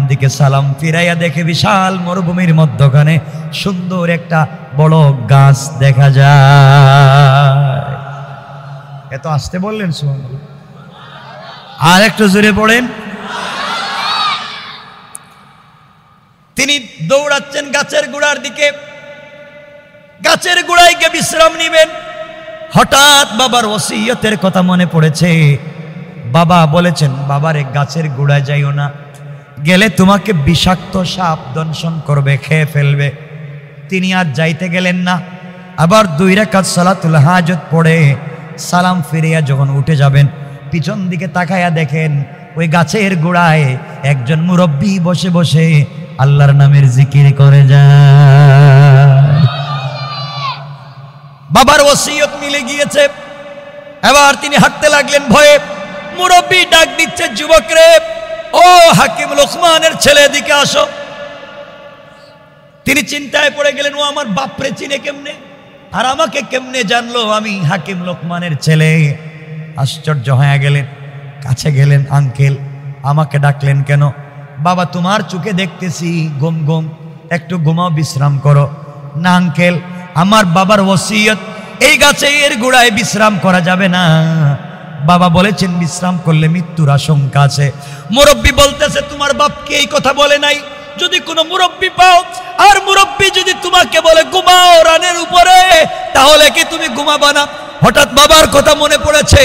দিকে সালাম ফিরাইয়া দেখে বিশাল মরুভূমির মধ্যখানে সুন্দর একটা বড় গাছ দেখা যায়। এত আসতে বললেন সুবহানাল্লাহ, আর একটু জোরে পড়েন। তিনি দৌড়াচ্ছেন গাছের গোড়ার দিকে, গাছের গোড়ায় গিয়ে বিশ্রাম নিবেন। হঠাৎ বাবার ওসিয়তের কথা মনে পড়েছে। বাবা বলেছেন, বাবারে গাছের গোড়ায় যাইও না, গেলে তোমাকে বিষাক্ত সাপ দংশন করবে, খেয়ে ফেলবে। তিনি আর যাইতে গেলেন না। আবার 2 রাকাত সলাতুল হাজত পড়ে সালাম ফিরিয়া যখন উঠে যাবেন, পিছন দিকে তাকায়া দেখেন ওই গাছের গোড়ায় একজন মুরব্বী বসে বসে আল্লাহর নামের জিকির করে যায়। বাবার ওসিয়ত মিলে গিয়েছে। এবার তিনি হাঁটতে লাগলেন ভয়ে। মুরব্বী ডাক দিচ্ছে, যুবক রে, ও হাকিম লোকমানের ছেলে, এদিকে আসো। তিনি চিন্তায় পড়ে গেলেন, ও আমার বাপরে চিনে কেমনে, আর আমাকে কেমনে জানলো আমি হাকিম লোকমানের ছেলে। আশ্চর্য হয়ে গেলেন, কাছে গেলেন। আঙ্কেল, আমাকে ডাকলেন কেন? বাবা, তোমার চোখে দেখতেছি ঘুম ঘুম, একটু ঘুমাও, বিশ্রাম করো। না আঙ্কেল, আমার বাবার ওসিয়ত, এই গাছের গোড়ায় বিশ্রাম করা যাবে না। বাবা বলেছেন বিশ্রাম করলে মৃত্যুর আশঙ্কা আছে। মুরব্বী বলতেছে, তোমার বাপকে এই কথা বলে নাই? যদি কোনো মুরব্বী পাও, আর মুরব্বী যদি তোমাকে বলে ঘুমাও রানের উপরে, তাহলে কি তুমি ঘুমাবা না? হঠাৎ বাবার কথা মনে পড়েছে।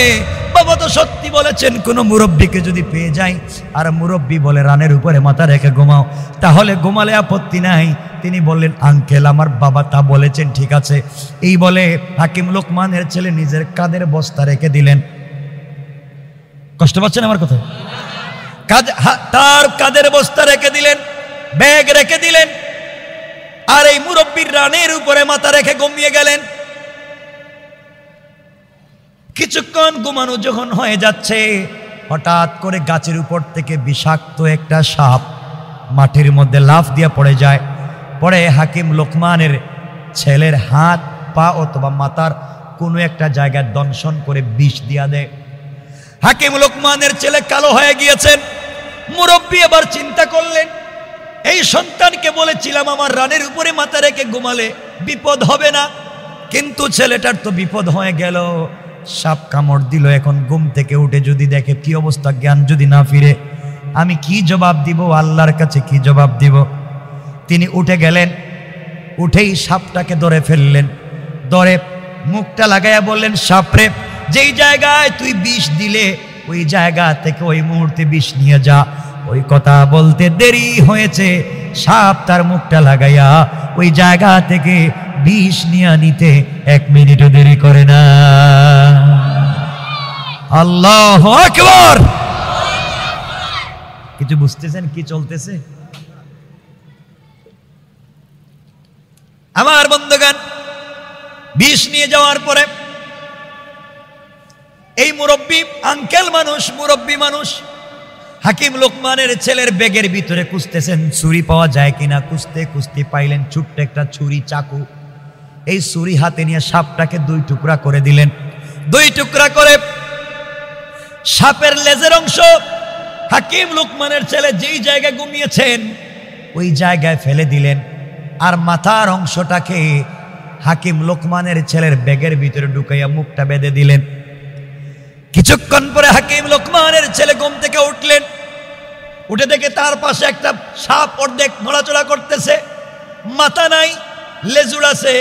সম্ভবত সত্যি বলেছেন, কোনো মুরব্বীকে যদি পেয়ে যাই আর মুরব্বী বলে রানের উপরে মাথা রেখে ঘুমাও, তাহলে ঘুমালে আপত্তি নাই। তিনি বললেন, আঙ্কেল আমার বাবা তা বলেছেন, ঠিক আছে। এই বলে হাকিম লোকমানের ছেলে নিজের কাঁধের বস্তা রেখে দিলেন। কষ্ট পাচ্ছেন আমার কথা? তার কাঁধের বস্তা রেখে দিলেন, ব্যাগ রেখে দিলেন, আর এই মুরব্বীর রানের উপরে মাথা রেখে ঘুমিয়ে গেলেন। কিছুক্ষণ ঘুমানো যখন হয়ে যাচ্ছে, হঠাৎ করে গাছের উপর থেকে বিষাক্ত একটা সাপ মাটির মধ্যে লাফ দিয়ে পড়ে যায়। পরে হাকিম লোকমানের ছেলের হাত পা অথবা মাথার কোনো একটা জায়গায় দংশন করে বিষ দিয়া দেয়। হাকিম লোকমানের ছেলে কালো হয়ে গিয়েছেন। মুরব্বী এবার চিন্তা করলেন, এই সন্তানকে বলেছিলাম আমার রানের উপরে মাথা রেখে ঘুমালে বিপদ হবে না, কিন্তু ছেলেটার তো বিপদ হয়ে গেল, সাপ কামড় দিল। এখন ঘুম থেকে উঠে যদি দেখে কি অবস্থা, জ্ঞান যদি না ফিরে, আমি কি জবাব দিব, আল্লাহর কাছে কি জবাব দিব? তিনি উঠে গেলেন, উঠেই সাপটাকে ধরে ফেললেন, ধরে মুখটা লাগাইয়া বললেন, সাপরে যেই জায়গায় তুই বিষ দিলে ওই জায়গা থেকে ওই মুহূর্তে বিষ নিয়ে যা। ওই কথা বলতে দেরি হয়েছে, সাপ তার মুখটা লাগাইয়া ওই জায়গা থেকে বিষ নিয়ে নিতে 1 মিনিটও দেরি করে না। আল্লাহু আকবার! কিছু বুঝতেছেন কি চলতেছে? আমার বন্ধুগণ, বিষ নিয়ে যাওয়ার পরে এই মুরব্বী, আঙ্কেল মানুষ, মুরব্বী মানুষ, হাকিম লোকমানের ছেলের ব্যাগের ভিতরে খুঁজতেছেন ছুরি পাওয়া যায় কিনা। খুঁজতে খুঁজতে পাইলেন ছোট্ট একটা ছুরি, চাকু। এই ছুরি হাতে নিয়ে সাপটাকে 2 টুকরা করে দিলেন। 2 টুকরা করে সাপের লেজের অংশ হাকিম লোকমানের ছেলে যেই জায়গায় ঘুমিয়েছেন ওই জায়গায় ফেলে দিলেন, আর মাথার অংশটাকে হাকিম লোকমানের ছেলের ব্যাগের ভিতরে ঢুকাইয়া মুখটা বেঁধে দিলেন। কিছুক্ষণ পরে হাকিম লোকমানের ছেলে ঘুম থেকে উঠলেন। উঠে দেখে তার পাশে একটা সাপ অর্ধেক নড়াচড়া করতেছে, মাথা নাই, লেজুর আছে,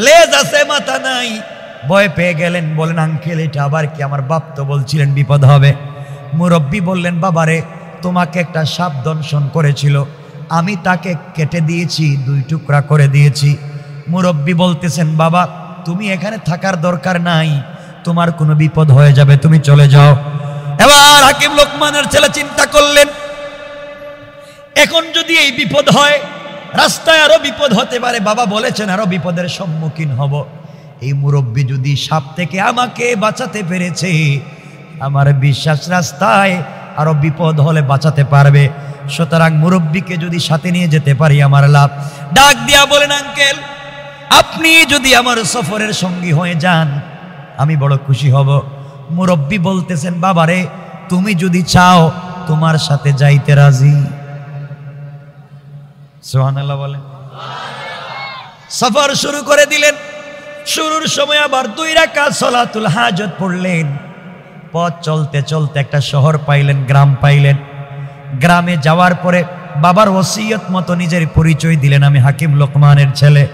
লেজ আছে, মাথা নাই। ভয় পেয়ে গেলেন, বলেন, আঙ্কেল এটা আবার কি? আমার বাপ তো বলছিলেন বিপদ হবে। মুরব্বী বললেন, বাবারে তোমাকে একটা সাপ দংশন করেছিল, আমি তাকে কেটে দিয়েছি, 2 টুকরা করে দিয়েছি। মুরব্বী বলতেছেন, বাবা তুমি এখানে থাকার দরকার নাই, তোমার কোনো বিপদ হয়ে যাবে, তুমি চলে যাও। এবার হাকিম লোকমানের ছেলে চিন্তা করলেন, এখন যদি এই বিপদ হয়, রাস্তায় আরো বিপদ হতে পারে, বাবা বলেছেন আরো বিপদের সম্মুখীন হব। এই মুরব্বী যদি সাপ থেকে আমাকে বাঁচাতে পেরেছে, আমার বিশ্বাস রাস্তায় আরো বিপদ হলে বাঁচাতে পারবে, সুতরাং মুরব্বীকে যদি সাথে নিয়ে যেতে পারি আমার লাভ। ডাক দিয়া বলেন, আঙ্কেল আপনি যদি আমার সফরের সঙ্গী হয়ে যান আমি বড় খুশি হব। মুরব্বী বলতেছেন, বাবারে তুমি যদি চাও তোমার সাথে যাইতে রাজি। সুবহানাল্লাহ বলেন। সফর শুরু করে দিলেন। শুরুর সময় আবার 2 রাকাত সালাতুল হাজত পড়লেন। পথ চলতে চলতে একটা শহর পাইলেন, গ্রাম পাইলেন। গ্রামে যাওয়ার পরে বাবার ওসিয়ত মতো নিজের পরিচয় দিলেন, আমি হাকিম লোকমানের ছেলে।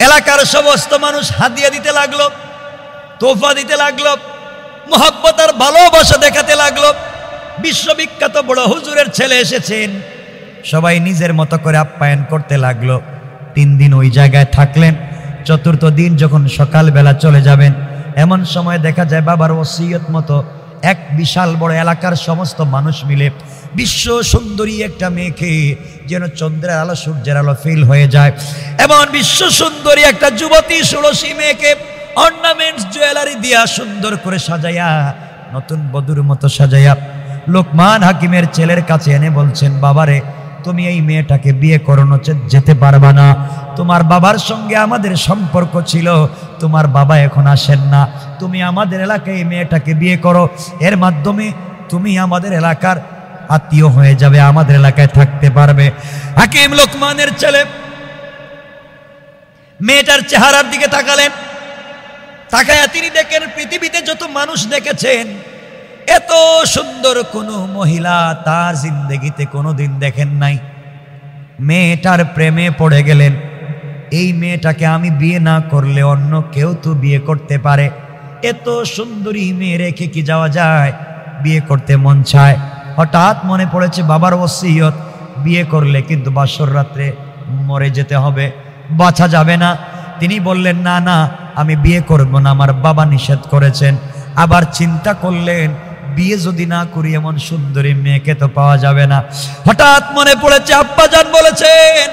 এলাকার সমস্ত মানুষ হাদিয়া দিতে লাগলো, তোফা দিতে লাগলো, মোহাব্বত আর ভালোবাসা দেখাতে লাগলো। বিশ্ববিখ্যাত বড় হুজুরের ছেলে এসেছেন, সবাই নিজের মতো করে আপ্যায়ন করতে লাগলো। 3 দিন ওই জায়গায় থাকলেন। 4র্থ দিন যখন সকালবেলা চলে যাবেন, এমন সময় দেখা যায় বাবার ওসিয়ত মতো এক বিশাল বড় এলাকার সমস্ত মানুষ মিলে বিশ্ব সুন্দরী একটা মেয়েকে, যেন চন্দ্রের আলো সূর্যের আলো ফিল হয়ে যায়, এমন বিশ্ব সুন্দরী একটা যুবতী ষোড়শী মেয়েকে অর্নামেন্টস জুয়েলারি দিয়া সুন্দর করে সাজাইয়া, নতুন বধূর মতো সাজাইয়া লোকমান হাকিমের ছেলের কাছে এনে বলছেন, বাবারে তুমি এই মেয়েটাকে বিয়ে করো, নচেত যেতে পারবা না। তোমার বাবার সঙ্গে আমাদের সম্পর্ক ছিল, তোমার বাবা এখন আসেন না, তুমি আমাদের এলাকায় এই মেয়েটাকে বিয়ে করো, এর মাধ্যমে তুমি আমাদের এলাকার আত্মীয় হয়ে যাবে, আমাদের এলাকায় থাকতে পারবে। হাকিম লোকমানের ছেলে মেয়েটার চেহারার দিকে তাকালেন। তাকায়া তিনি দেখেন পৃথিবীতে যত মানুষ দেখেছেন এত সুন্দর কোনো মহিলা তার জিন্দেগিতে কোনোদিন দেখেন নাই। মেয়েটার প্রেমে পড়ে গেলেন। এই মেয়েটাকে আমি বিয়ে না করলে অন্য কেউ তো বিয়ে করতে পারে, এত সুন্দরী মেয়ে রেখে কি যাওয়া যায়? বিয়ে করতে মন চায়। হঠাৎ মনে পড়েছে বাবার ওসিয়ত, বিয়ে করলে কিন্তু বাসর রাত্রে মরে যেতে হবে, বাঁচা যাবে না। তিনি বললেন না না, আমি বিয়ে করব না, আমার বাবা নিষেধ করেছেন। আবার চিন্তা করলেন বিয়ে যদি না করি এমন সুন্দরী মেয়েকে তো পাওয়া যাবে না। হঠাৎ মনে পড়েছে আব্বাজান বলেছেন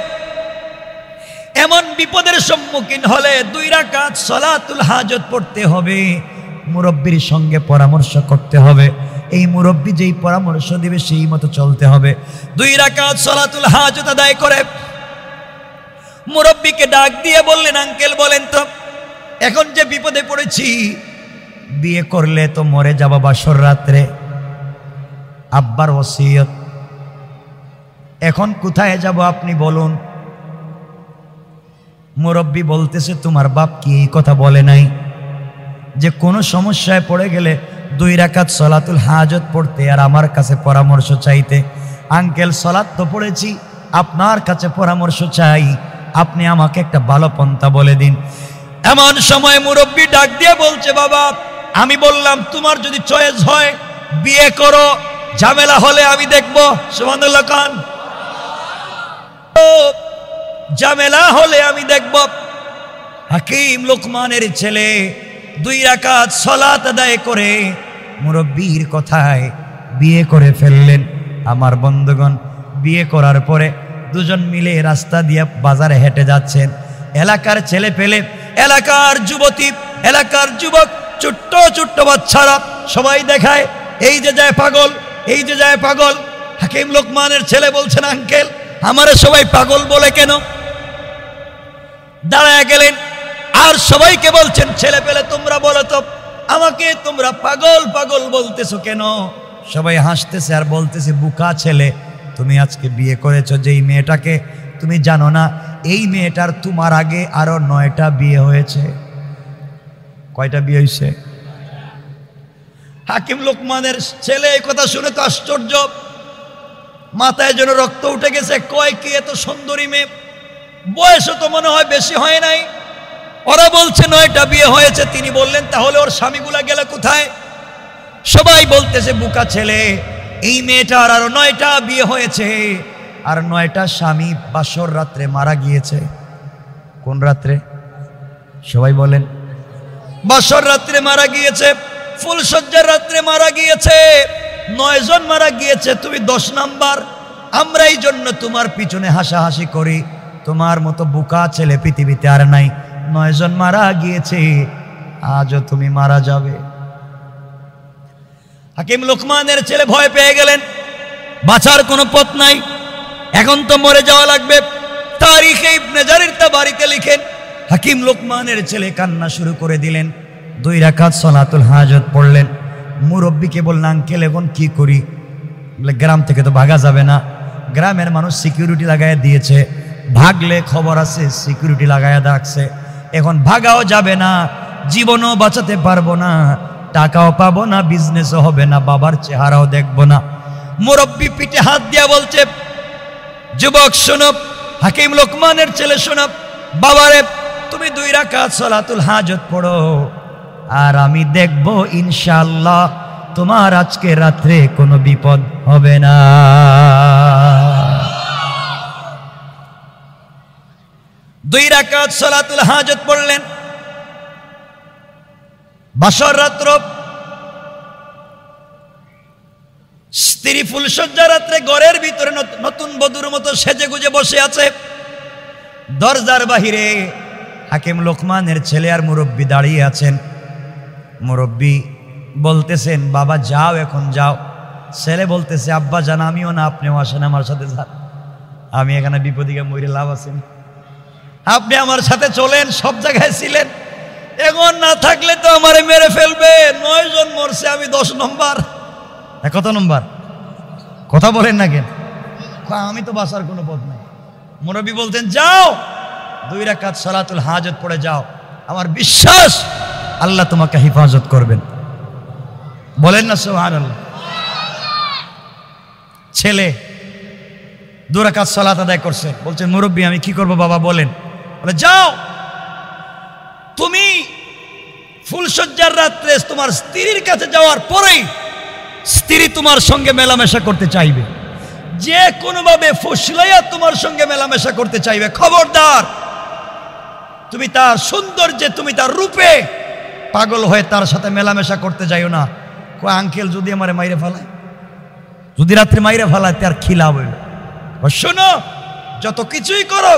এমন বিপদের সম্মুখীন হলে 2 রাকাত সালাতুল হাজত পড়তে হবে, মুরব্বির সঙ্গে পরামর্শ করতে হবে। এই মুরব্বি যেই পরামর্শ দিবে সেই মতো চলতে হবে। 2 রাকাত সালাতুল হাজত আদায় করে মুরব্বিকে ডাক দিয়ে বললেন, আঙ্কেল বলেন তো, এখন যে বিপদে পড়েছি, বিয়ে করলে তো মরে যাব বাসর রাত্রে, আব্বার ওসিয়ত, এখন কোথায় যাব আপনি বলুন। মুরব্বি বলতেছে, তোমার বাপ কি এই কথা বলে নাই যে কোনো সমস্যায় পড়ে গেলে 2 রাকাত সালাতুল হাজত পড়তে আর আমার কাছে পরামর্শ চাইতে? আঙ্কেল সালাত তো পড়েছি, আপনার কাছে পরামর্শ চাই, আপনি আমাকে একটা ভালো পন্থা বলে দিন। এমন সময় মুরব্বি ডাক দিয়ে বলছে, বাবা আমি বললাম তোমার যদি চয়েস হয় বিয়ে করো, ঝামেলা হলে আমি দেখব। সুবহানাল্লাহ খান, ঝামেলা হলে আমি দেখব। হাকিম লোকমানের ছেলে 2 রাকাত সালাত আদায় করে মুরব্বির কথায় বিয়ে করে ফেললেন। আমার বন্ধুগণ, বিয়ে করার পরে দুজন মিলে রাস্তা দিয়ে বাজারে হেঁটে যাচ্ছেন। এলাকার ছেলে পেলে, এলাকার যুবতী, এলাকার যুবক, ছোট্ট ছোট্ট বাচ্চারা সবাই দেখায় এই যে যায় পাগল, এই যে যায় পাগল। হাকিম লোকমানের ছেলে বলছেন, আঙ্কেল আমারে সবাই পাগল বলে কেন? দাঁড়ায় গেলেন আর সবাইকে বলছেন, ছেলে পেলে তোমরা বলো তো, আমাকে তোমরা পাগল পাগল বলতেছো কেন? সবাই হাসতেছে আর বলতেছে, বুকা ছেলে, তুমি আজকে বিয়ে করেছো যেই মেয়েটাকে, তুমি জানো না এই মেয়েটার তোমার আগে আরো 9টা বিয়ে হয়েছে। কয়টা বিয়ে হয়েছে? হাকিম লোকমানের ছেলে এই কথা শুনে তো আশ্চর্য, মাথায় যেন রক্ত উঠে গেছে। কয় কি এত সুন্দরী মেয়ে, বয়সও তো মনে হয় বেশি হয় নাই। ওরা বলছে 9টা বিয়ে হয়েছে। তিনি বললেন, তাহলে ওর স্বামীগুলা গেলে কোথায়? সবাই বলতেছে, বুকা ছেলে, এই মেয়েটার আরো 9টা বিয়ে হয়েছে, আর 9টা স্বামী বাসর রাত্রে মারা গিয়েছে। কোন রাত্রে? সবাই বলেন। বাসর রাত্রে মারা গিয়েছে, ফুলসজ্জার রাত্রে মারা গিয়েছে, 9 জন মারা গিয়েছে, তুমি 10 নাম্বার। আমরা এই জন্য তোমার পিছনে হাসাহাসি করি, তোমার মতো বোকা ছেলে পৃথিবীতে আর নাই। 9 জন মারা গিয়েছে, আজও তুমি মারা যাবে। হাকিম লোকমানের ছেলে ভয় পেয়ে গেলেন, বাঁচার কোনো পথ নাই, এখন তো মরে যাওয়া লাগবে। তারিখে ইবনে জারির তাবারিতে লিখেন, হাকিম লোকমানের ছেলে কান্না শুরু করে দিলেন। 2 রাকাত সালাতুল হাজত পড়লেন। মুরব্বিকে বললেন, আঙ্কেল এখন কি করি? বলে, গ্রাম থেকে তো ভাগা যাবে না, গ্রামের মানুষ সিকিউরিটি লাগাইয়া দিয়েছে, ভাগলে খবর আছে, সিকিউরিটি লাগাইয়া রাখছে, এখন ভাগাও যাবে না, জীবনও বাঁচাতে পারবো না, টাকাও পাবো না, বিজনেসও হবে না, বাবার চেহারাও দেখবো না। মুরব্বি পিঠে হাত দিয়া বলছে, যুবক শোনো, হাকিম লোকমানের ছেলে শোনো, বাবারে তুমি 2 রাকাত সালাতুল হাজত পড়ো, আর আমি দেখব ইনশাআল্লাহ তোমার আজকে রাত্রে কোনো বিপদ হবে না। 2 রাকাত সালাতুল হাজত পড়লেন। বাসর রাত্র, স্ত্রী ফুলসজ্জা রাত্রে ঘরের ভিতরে নতুন বধূর মতো সেজে গুজে বসে আছে। দরজার বাহিরে হাকিম লোকমানের ছেলে আর মুরব্বি দাঁড়িয়ে আছেন। মুরব্বি বলতেছেন, বাবা যাও, এখন যাও। ছেলে বলতেছে, আব্বা জান আমিও না, আপনিও আসেন আমার সাথে, যান, আমি এখানে বিপদিকে মরে লাভ আছেন, আপনি আমার সাথে চলেন, সব জায়গায় ছিলেন, এখন না থাকলে তো আমারে মেরে ফেলবে। 9 জন মরছে, আমি 10 নম্বর। কত নম্বর? কথা বলেন না কেন? আমি তো বাঁচার কোনো পথ নাই। মুরব্বি বলতেন, যাও 2 রাকাত সালাতুল হাজত পড়ে যাও, আমার বিশ্বাস আল্লাহ তোমাকে হেফাজত করবেন। বলেন না সুবহানাল্লাহ। ছেলে 2 রাকাত সালাত আদায় করছে, বলছেন, মুরব্বি আমি কি করব বাবা বলেন? বলে, যাও তুমি ফুলসজ্জার রাত্রে তোমার স্ত্রীর কাছে যাওয়ার পরেই স্ত্রী তোমার সঙ্গে মেলামেশা করতে চাইবে, যে কোনোভাবে ফুসলাইয়া তোমার সঙ্গে মেলামেশা করতে চাইবে। খবরদার, তুমি তার সৌন্দর্যে, তুমি তার রূপে পাগল হয়ে তার সাথে মেলামেশা করতে যাইও না। কয় আঙ্কেল যদি আমারে মাইরে ফেলায়, যদি রাত্রে মাইরে ফেলায় তার খিলা হইল। শোনো, যত কিছুই করো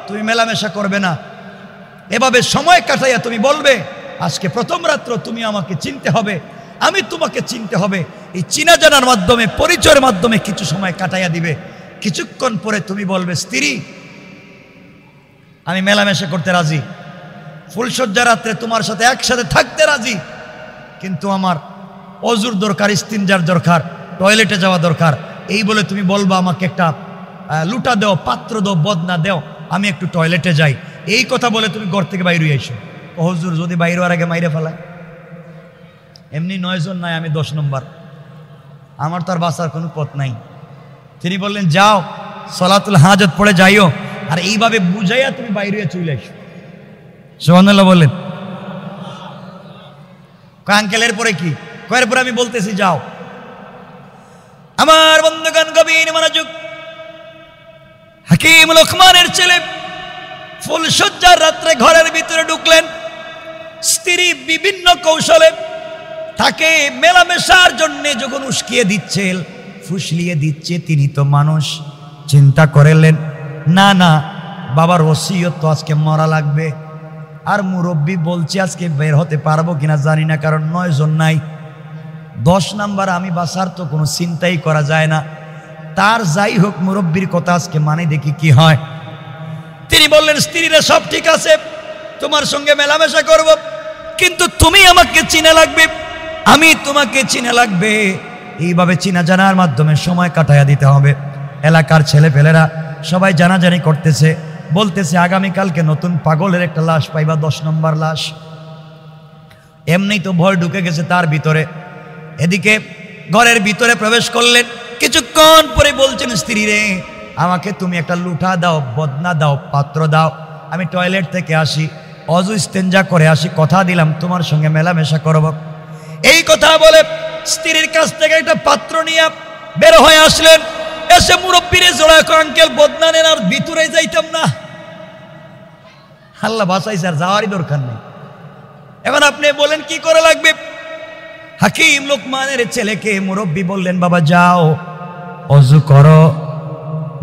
তুমি মেলামেশা করবে না। এভাবে সময় কাটাইয়া তুমি বলবে আজকে প্রথম রাত্র তুমি আমাকে চিনতে হবে, আমি তোমাকে চিনতে হবে। এই চিনা জানার মাধ্যমে, পরিচয়ের মাধ্যমে কিছু সময় কাটাইয়া দিবে। কিছুক্ষণ পরে তুমি বলবে স্ত্রী আমি মেলামেশা করতে রাজি, ফুলসজ্জা রাত্রে তোমার সাথে একসাথে থাকতে রাজি, কিন্তু আমার অজুর দরকার, ইস্তিনজার দরকার, টয়লেটে যাওয়া দরকার। এই বলে তুমি বলবা আমাকে একটা লুটা দেও, পাত্র দাও, বদনা দেও, আমি একটু টয়লেটে যাই। এই কথা বলে তুমি ঘর থেকে বাইরে আইসো। হুজুর যদি বাইরে হওয়ার আগে মাইরে ফেলায়, এমনি 9 জন নাই, আমি 10 নম্বর, আমার তো আর বাঁচার কোনো পথ নাই। তিনি বললেন যাও সলাতুল হাজত পড়ে যাইও, আর এইভাবে বুঝাইয়া তুমি বাইরে চলে আসো। সুবহানাল্লাহ বললেন। আঙ্কেলের পরে কি কয়ের পরে আমি বলতেছি যাও। আমার বন্ধুগণ গভীর মনোযোগ, হাকিম লোকমানের ছেলে ফুলসজ্জার রাত্রে ঘরের ভিতরে ঢুকলেন। স্ত্রী বিভিন্ন কৌশলে তাকে মেলামেশার জন্য যখন উস্কিয়ে দিচ্ছে, ফুসলিয়ে দিচ্ছে, তিনি তো মানুষ, চিন্তা করলেন না না বাবার ওসিয়ত তো আজকে মরা লাগবে, আর মুরব্বী বলছে আজকে বের হতে পারবো কিনা জানি না, কারণ 9 জন নাই, 10 নাম্বার আমি বাসার তো কোনো চিন্তাই করা যায় না। তার যাই হোক মুরব্বীর কথা আজকে মানে দেখি কি হয়। তিনি বললেন স্ত্রীরা সব ঠিক আছে, তোমার সঙ্গে মেলামেশা করব, কিন্তু তুমি আমাকে চিনা লাগবে, আমি তোমাকে চিনা লাগবে। এইভাবে চিনা জানার মাধ্যমে সময় কাটাইয়া দিতে হবে। এলাকার ছেলেপেলেরা সবাই জানাজানি করতেছে, বলতেছে আগামীকালকে নতুন পাগলের একটা লাশ পাইবা, 10 নম্বর লাশ। এমনি তো ভয় ঢুকে গেছে তার ভিতরে। এদিকে ঘরের ভিতরে প্রবেশ করলেন, কিছুক্ষণ পরে বলছেন স্ত্রী রে আমাকে তুমি একটা লুঠা দাও, বদনা দাও, পাত্র দাও, আমি টয়লেট থেকে আসি, অজু ইস্তেঞ্জা করে আসি, কথা দিলাম তোমার সঙ্গে মেলামেশা করব। এই কথা বলে স্ত্রীর কাছ থেকে একটা পাত্র নিয়ে বের হয়ে আসলেন। এসে মুরব্বীরে জোড়া আঙ্কেল বদনা নেন, আর ভিতরে যাইতাম না। আল্লাহ বাঁচাইছে, আর যাওয়ারই দরকার নেই। এখন আপনি বলেন কি করে লাগবে? হাকিম লোকমানের ছেলেকে মুরব্বী বললেন বাবা যাও অজু করো,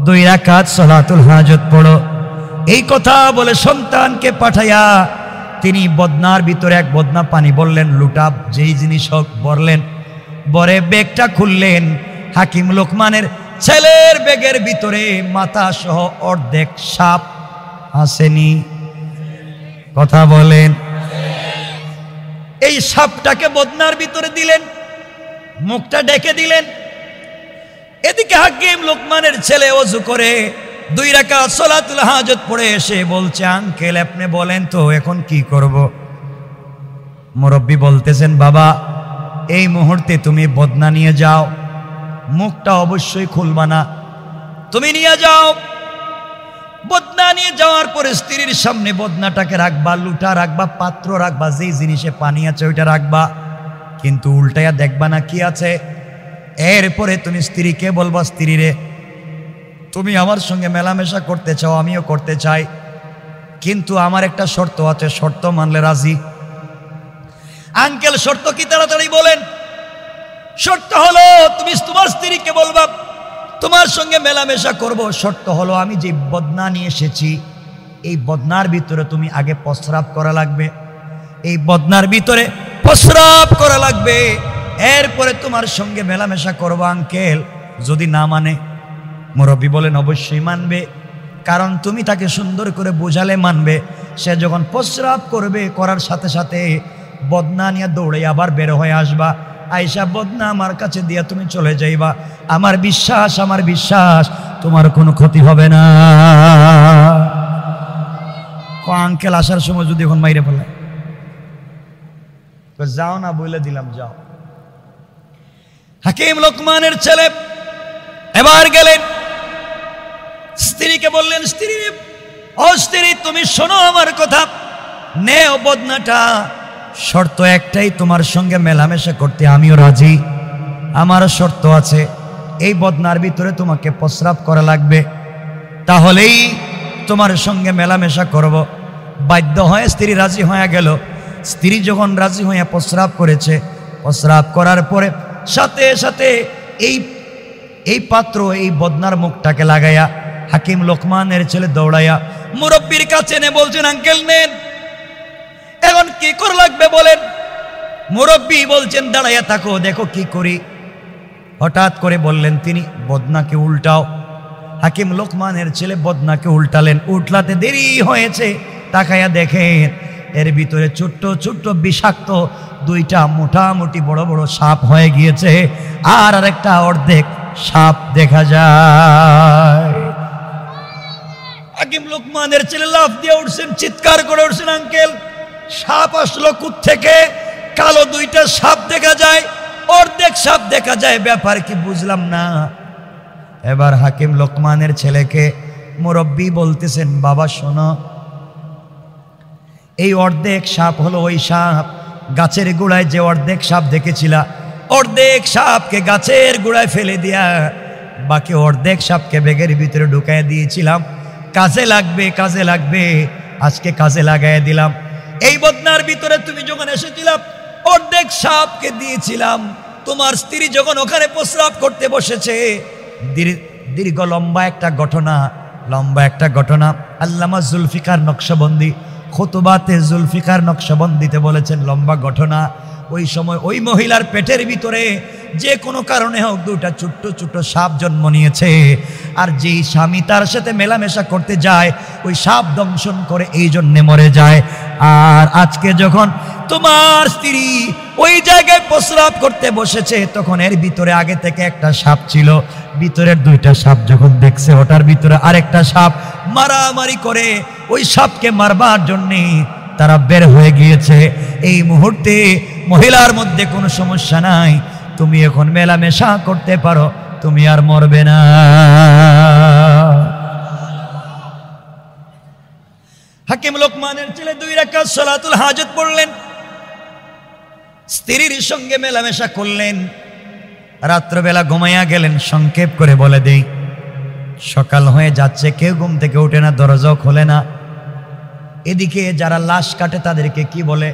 2 রাকাত সালাতুল হাজত পড়ো। এই কথা বলে সন্তানকে পাঠাইয়া তিনি বদনার ভিতরে এক বদনা পানি বললেন, লুটা যেই জিনিস হোক বললেন, বরে বেগটা খুললেন। হাকিম লোকমানের ছেলের বেগের ভিতরে মাথা সহ অর্ধেক সাপ আসেনি, কথা বলেন। এই সাপটাকে বদনার ভিতরে দিলেন, মুখটা ডেকে দিলেন। এদিকে হাকিম লোকমানের ছেলে ওযু করে 2 রাকাত সালাতুল হাজত পড়ে এসে বলছে আঙ্কেল আপনি বলেন তো এখন কি করব? মুরব্বী বলতেছেন বাবা এই মুহূর্তে তুমি বদনা নিয়ে যাও, মুখটা অবশ্যই খুলবা না, তুমি নিয়ে যাও। বদনা নিয়ে যাওয়ার পরে স্ত্রীর সামনে বদনাটাকে রাখবা, লুটা রাখবা, পাত্র রাখবা, যেই জিনিসে পানি আছে ওইটা রাখবা, কিন্তু উল্টাইয়া দেখবা না কি আছে। এরপরে তুমি স্ত্রীকে বলবা স্ত্রী রে তুমি আমার সঙ্গে মেলামেশা করতে চাও, আমিও করতে চাই, কিন্তু আমার একটা শর্ত আছে, শর্ত মানলে রাজি। আঙ্কেল শর্ত কি? তাড়াতাড়ি বলেন। শর্ত হলো তুমি তোমার স্ত্রীকে বলবা তোমার সঙ্গে মেলামেশা করব, শর্ত হলো আমি যে বদনা নিয়ে এসেছি এই বদনার ভিতরে তুমি আগে প্রস্রাব করা লাগবে, এই বদনার ভিতরে প্রস্রাব করা লাগবে, এরপরে তোমার সঙ্গে মেলামেশা করব। আঙ্কেল যদি না মানে? মুরব্বী বলেন অবশ্যই মানবে, কারণ তুমি তাকে সুন্দর করে বোঝালে মানবে। সে যখন প্রস্রাব করবে করার সাথে সাথে বদনা নিয়ে দৌড়ে আবার বের হয়ে আসবা, আয়সা বদনা আমার কাছে দিয়া তুমি চলে যাইবা। আমার বিশ্বাস তোমার কোনো ক্ষতি হবে না। আঙ্কেল আসার সময় যদি এখন মাইরে ফেলে, যাও না বলে দিলাম যাও। হাকিম লোকমানের ছেলে এবার গেলেন, স্ত্রীকে বললেন স্ত্রী ও স্ত্রী তুমি শোনো আমার কথা, নেও বদনাটা শর্ত একটাই, তোমার সঙ্গে মেলামেশা করতে আমিও রাজি, আমারও শর্ত আছে, এই বদনার ভিতরে তোমাকে প্রস্রাব করা লাগবে, তাহলেই তোমার সঙ্গে মেলামেশা করব। বাধ্য হয়ে স্ত্রী রাজি হয়ে গেল। স্ত্রী যখন রাজি হয়ে প্রস্রাব করেছে, প্রস্রাব করার পরে সাথে সাথে এই পাত্র এই বদনার মুখটাকে লাগাইয়া হাকিম লোকমানের ছেলে দৌড়াইয়া মুরব্বীর কাছে এনে বলছেন, আঙ্কেল নেন, এখন কি করা লাগবে বলেন। মুরব্বী বলছেন, দাঁড়াইয়া থাকো, দেখো কি করি। হঠাৎ করে বললেন তিনি, বদনাকে উল্টাও। হাকিম লোকমানের ছেলে বদনাকে উল্টালেন। উল্টাতে দেরি হয়েছে, তাকাইয়া দেখেন এর ভিতরে ছোট্ট ছোট্ট বিষাক্ত দুইটা মোটামুটি বড় বড় সাপ হয়ে গিয়েছে, আর আরেকটা অর্ধেক সাপ দেখা যায়। হাকিম লোকমানের ছেলে লাফ দিয়ে উঠছেন, চিৎকার করে উঠছেন, আঙ্কেল সাপ আসলো কোত্থেকে? কালো দুইটা সাপ দেখা যায়, অর্ধেক সাপ দেখা যায়, ব্যাপার কি বুঝলাম না। এবার হাকিম লোকমানের ছেলেকে মুরব্বী বলতেছেন, বাবা শোনো, এই অর্ধেক সাপ হলো ওই সাপ, গাছের গোড়ায় যে অর্ধেক সাপ দেখেছিলা, অর্ধেক সাপকে গাছের গোড়ায় ফেলে দিয়া বাকি অর্ধেক সাপকে ব্যাগের ভিতরে ঢুকাই দিয়েছিলাম। কাজে লাগবে, কাজে লাগবে, আজকে কাজে লাগাই দিলাম। এই বদনার ভিতরে তুমি যখন এসেছিলাম অর্ধেক সাপকে দিয়েছিলাম, তোমার স্ত্রী যখন ওখানে প্রস্রাব করতে বসেছে, দীর্ঘ লম্বা একটা ঘটনা আল্লামা জুলফিকার নকশবন্দি খুতুবাতে জুলফিকার নকশবন্দিতে বলেছেন, লম্বা ঘটনা। ওই সময় ওই মহিলার পেটের ভিতরে যে কোনো কারণে হোক দুটা ছোট্ট ছোট্ট সাপ জন্ম নিয়েছে, আর যেই স্বামী তার সাথে মেলামেশা করতে যায় ওই সাপ দংশন করে এই জন্যে মরে যায়। আর আজকে যখন তোমার স্ত্রী ওই জায়গায় প্রস্রাব করতে বসেছে, তখন এর ভিতরে আগে থেকে একটা সাপ ছিল, ভিতরের দুইটা সাপ যখন দেখছে ওটার ভিতরে আরেকটা সাপ, মারামারি করে ওই সাপকে মারবার জন্যে তারা বের হয়ে গিয়েছে। এই মুহূর্তে মহিলার মধ্যে কোনো সমস্যা নাই, তুমি এখন মেলামেশা করতে পারো, তুমি আর মরবে না। হাকিম লোকমানের ছেলে 2 রাকাত সালাতুল হাজত পড়লেন, স্ত্রীর সঙ্গে মেলামেশা করলেন, রাত্রবেলা ঘুমাইয়া গেলেন। সংক্ষেপ করে বলে দেই, সকাল হয়ে যাচ্ছে, কেউ ঘুম থেকে ওঠে না, দরজাও খোলে না। এদিকে যারা লাশ কাটে তাদেরকে কি বলে